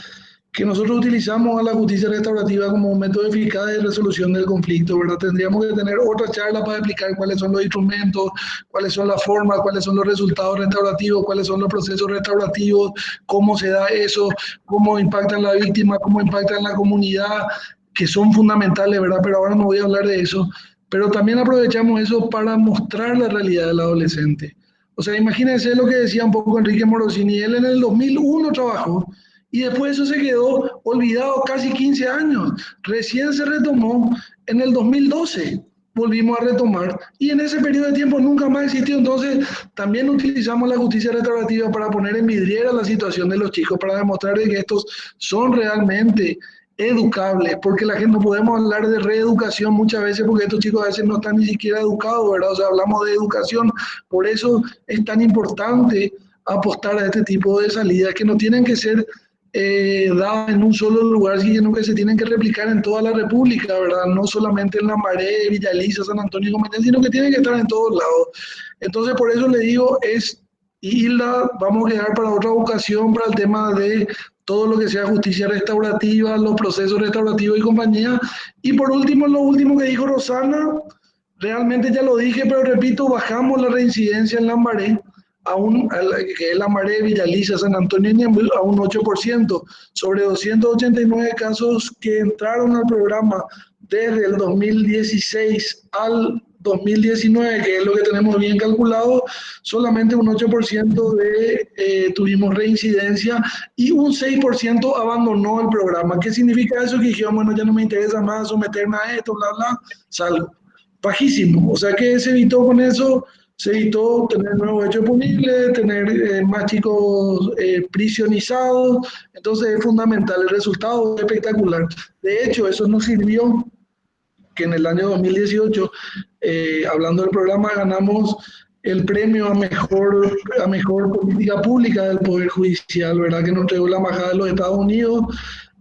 que nosotros utilizamos a la justicia restaurativa como un método eficaz de resolución del conflicto, ¿verdad? Tendríamos que tener otra charla para explicar cuáles son los instrumentos, cuáles son las formas, cuáles son los resultados restaurativos, cuáles son los procesos restaurativos, cómo se da eso, cómo impacta en la víctima, cómo impacta en la comunidad, que son fundamentales, ¿verdad? Pero ahora no voy a hablar de eso. Pero también aprovechamos eso para mostrar la realidad del adolescente. O sea, imagínense lo que decía un poco Enrique Morosini, él en el 2001 trabajó y después eso se quedó olvidado casi 15 años. Recién se retomó en el 2012, volvimos a retomar y en ese periodo de tiempo nunca más existió. Entonces también utilizamos la justicia restaurativa para poner en vidriera la situación de los chicos, para demostrar que estos son realmente educables, porque la gente no podemos hablar de reeducación muchas veces porque estos chicos a veces no están ni siquiera educados, ¿verdad? O sea, hablamos de educación, por eso es tan importante apostar a este tipo de salidas que no tienen que ser dadas en un solo lugar, sino que se tienen que replicar en toda la República, ¿verdad? No solamente en Lambaré, Villa Elisa, San Antonio y Comitán, sino que tienen que estar en todos lados. Entonces, por eso le digo, y Hilda, vamos a quedar para otra ocasión para el tema de todo lo que sea justicia restaurativa, los procesos restaurativos y compañía. Y por último, lo último que dijo Rosana, realmente ya lo dije, pero repito, bajamos la reincidencia en Lambaré, que es Lambaré, Villa Elisa, San Antonio y Ñemby, a un 8%, sobre 289 casos que entraron al programa desde el 2016 al 2019, que es lo que tenemos bien calculado, solamente un 8% tuvimos reincidencia y un 6% abandonó el programa. ¿Qué significa eso? Que dijeron, bueno, ya no me interesa más someterme a esto, bla, bla, salgo. Bajísimo. O sea que se evitó con eso, se evitó tener nuevos hechos punibles, tener más chicos prisionizados. Entonces es fundamental, el resultado es espectacular. De hecho, eso nos sirvió que en el año 2018, hablando del programa, ganamos el premio a mejor política pública del Poder Judicial, ¿verdad? Que nos entregó la Embajada de los Estados Unidos,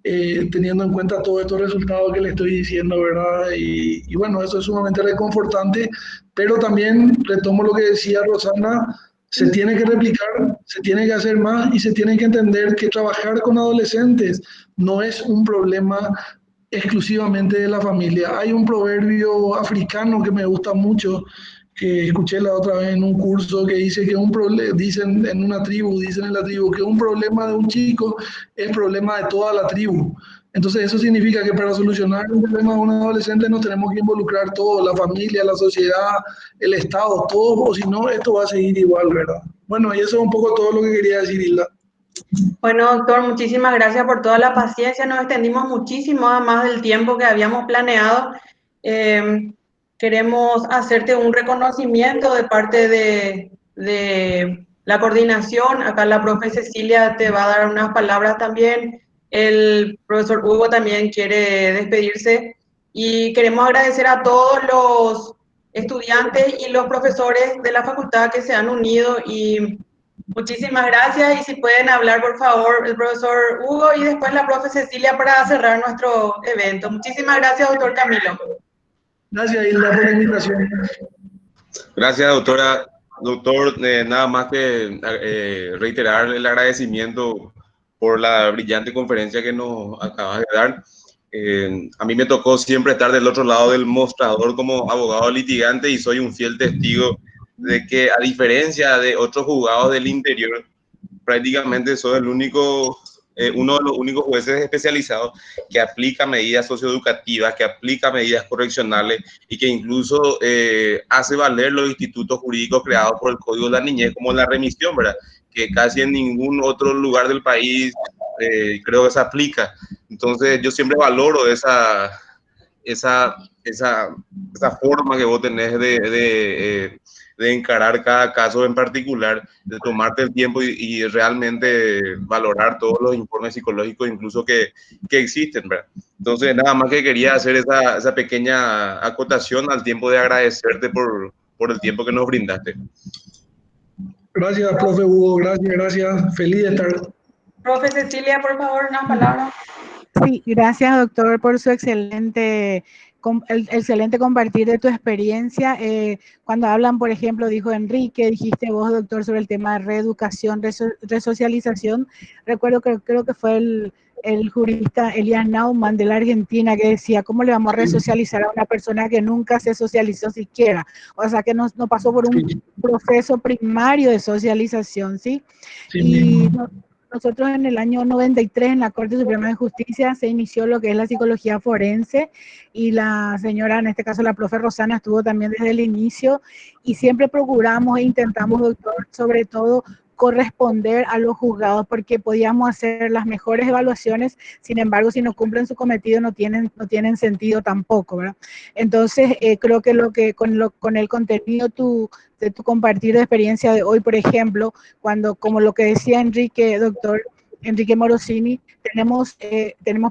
teniendo en cuenta todos estos resultados que le estoy diciendo, ¿verdad? Y bueno, eso es sumamente reconfortante, pero también retomo lo que decía Rosana, se tiene que replicar, se tiene que hacer más y se tiene que entender que trabajar con adolescentes no es un problema exclusivamente de la familia. Hay un proverbio africano que me gusta mucho, que escuché la otra vez en un curso, que dice que dicen en la tribu, que un problema de un chico es problema de toda la tribu. Entonces eso significa que para solucionar un problema de un adolescente nos tenemos que involucrar todos, la familia, la sociedad, el Estado, todos, o si no, esto va a seguir igual, ¿verdad? Bueno, y eso es un poco todo lo que quería decir, Hilda. Bueno, doctor, muchísimas gracias por toda la paciencia. Nos extendimos muchísimo más del tiempo que habíamos planeado. Queremos hacerte un reconocimiento de parte de la coordinación. Acá la profe Cecilia te va a dar unas palabras también. El profesor Hugo también quiere despedirse. Y queremos agradecer a todos los estudiantes y los profesores de la facultad que se han unido y Muchísimas gracias y si pueden hablar por favor el profesor Hugo y después la profe Cecilia para cerrar nuestro evento. Muchísimas gracias, doctor Camilo. Gracias, Hilda, por la invitación. Gracias, doctora. Doctor, nada más que reiterar el agradecimiento por la brillante conferencia que nos acabas de dar. A mí me tocó siempre estar del otro lado del mostrador como abogado litigante y soy un fiel testigo de que, a diferencia de otros juzgados del interior, prácticamente soy el único, uno de los únicos jueces especializados que aplica medidas socioeducativas, que aplica medidas correccionales y que incluso hace valer los institutos jurídicos creados por el Código de la Niñez, como la remisión, ¿verdad? Que casi en ningún otro lugar del país creo que se aplica. Entonces yo siempre valoro esa forma que vos tenés de encarar cada caso en particular, de tomarte el tiempo y realmente valorar todos los informes psicológicos incluso que existen, ¿verdad? Entonces nada más que quería hacer esa pequeña acotación al tiempo de agradecerte por el tiempo que nos brindaste. Gracias, profe Hugo, gracias. Feliz de estar. Profe Cecilia, por favor, una palabra. Sí, gracias, doctor, por su excelente compartir de tu experiencia. Cuando hablan, por ejemplo, dijo Enrique, dijiste vos, doctor, sobre el tema de reeducación, resocialización. Recuerdo que creo que fue el jurista Elias Naumann de la Argentina que decía, ¿cómo le vamos a resocializar a una persona que nunca se socializó siquiera? O sea, que no pasó por un proceso primario de socialización, ¿sí? Y nosotros en el año 93 en la Corte Suprema de Justicia se inició lo que es la psicología forense y la señora, en este caso la profe Rosana, estuvo también desde el inicio y siempre procuramos e intentamos, doctor, sobre todo corresponder a los juzgados porque podíamos hacer las mejores evaluaciones, sin embargo, si no cumplen su cometido no tienen sentido tampoco, ¿verdad? Entonces, creo que con el contenido de tu compartir de experiencia de hoy, por ejemplo, como lo que decía Enrique, doctor Enrique Morosini, tenemos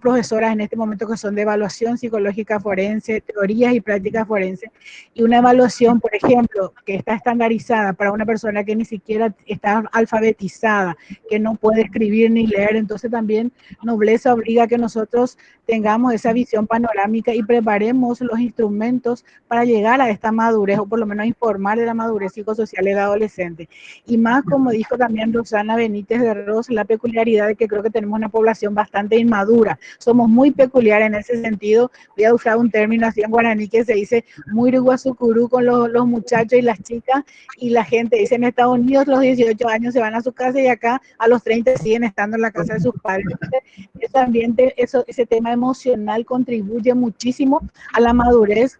profesoras en este momento que son de evaluación psicológica forense, teorías y prácticas forenses, y una evaluación, por ejemplo, que está estandarizada para una persona que ni siquiera está alfabetizada, que no puede escribir ni leer, entonces también nobleza obliga a que nosotros tengamos esa visión panorámica y preparemos los instrumentos para llegar a esta madurez, o por lo menos informar de la madurez psicosocial del adolescente. Y más, como dijo también Rosana Benítez de Ros, la peculiaridad de que creo que tenemos una población bastante inmadura. Somos muy peculiares en ese sentido. Voy a usar un término así en guaraní que se dice muy guasucurú con los muchachos y las chicas, y la gente dice en Estados Unidos los 18 años se van a su casa y acá a los 30 siguen estando en la casa de sus padres. Entonces, ese ambiente, ese tema emocional contribuye muchísimo a la madurez,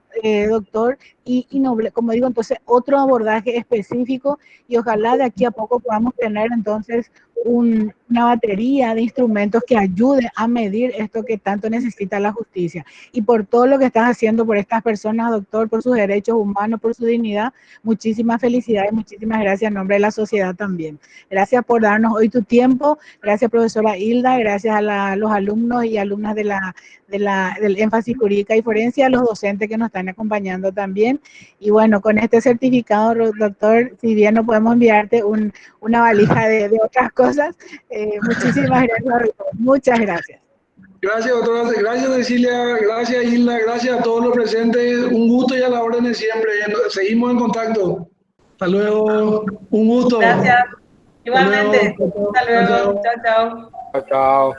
doctor, y noble, como digo, entonces otro abordaje específico y ojalá de aquí a poco podamos tener entonces una batería de instrumentos que ayude a medir esto que tanto necesita la justicia. Y por todo lo que estás haciendo por estas personas, doctor, por sus derechos humanos, por su dignidad, muchísimas felicidades, muchísimas gracias en nombre de la sociedad también. Gracias por darnos hoy tu tiempo, gracias profesora Hilda, gracias a los alumnos y alumnas del énfasis jurídica y forense, a los docentes que nos están acompañando también. Y bueno, con este certificado, doctor, si bien no podemos enviarte una valija de otras cosas, muchísimas gracias, muchas gracias. Gracias, doctora, gracias Cecilia, gracias Hilda, gracias a todos los presentes, un gusto y a la orden de siempre, seguimos en contacto. Hasta luego, un gusto. Gracias, igualmente. Hasta luego, chao, chao. Chao, chao.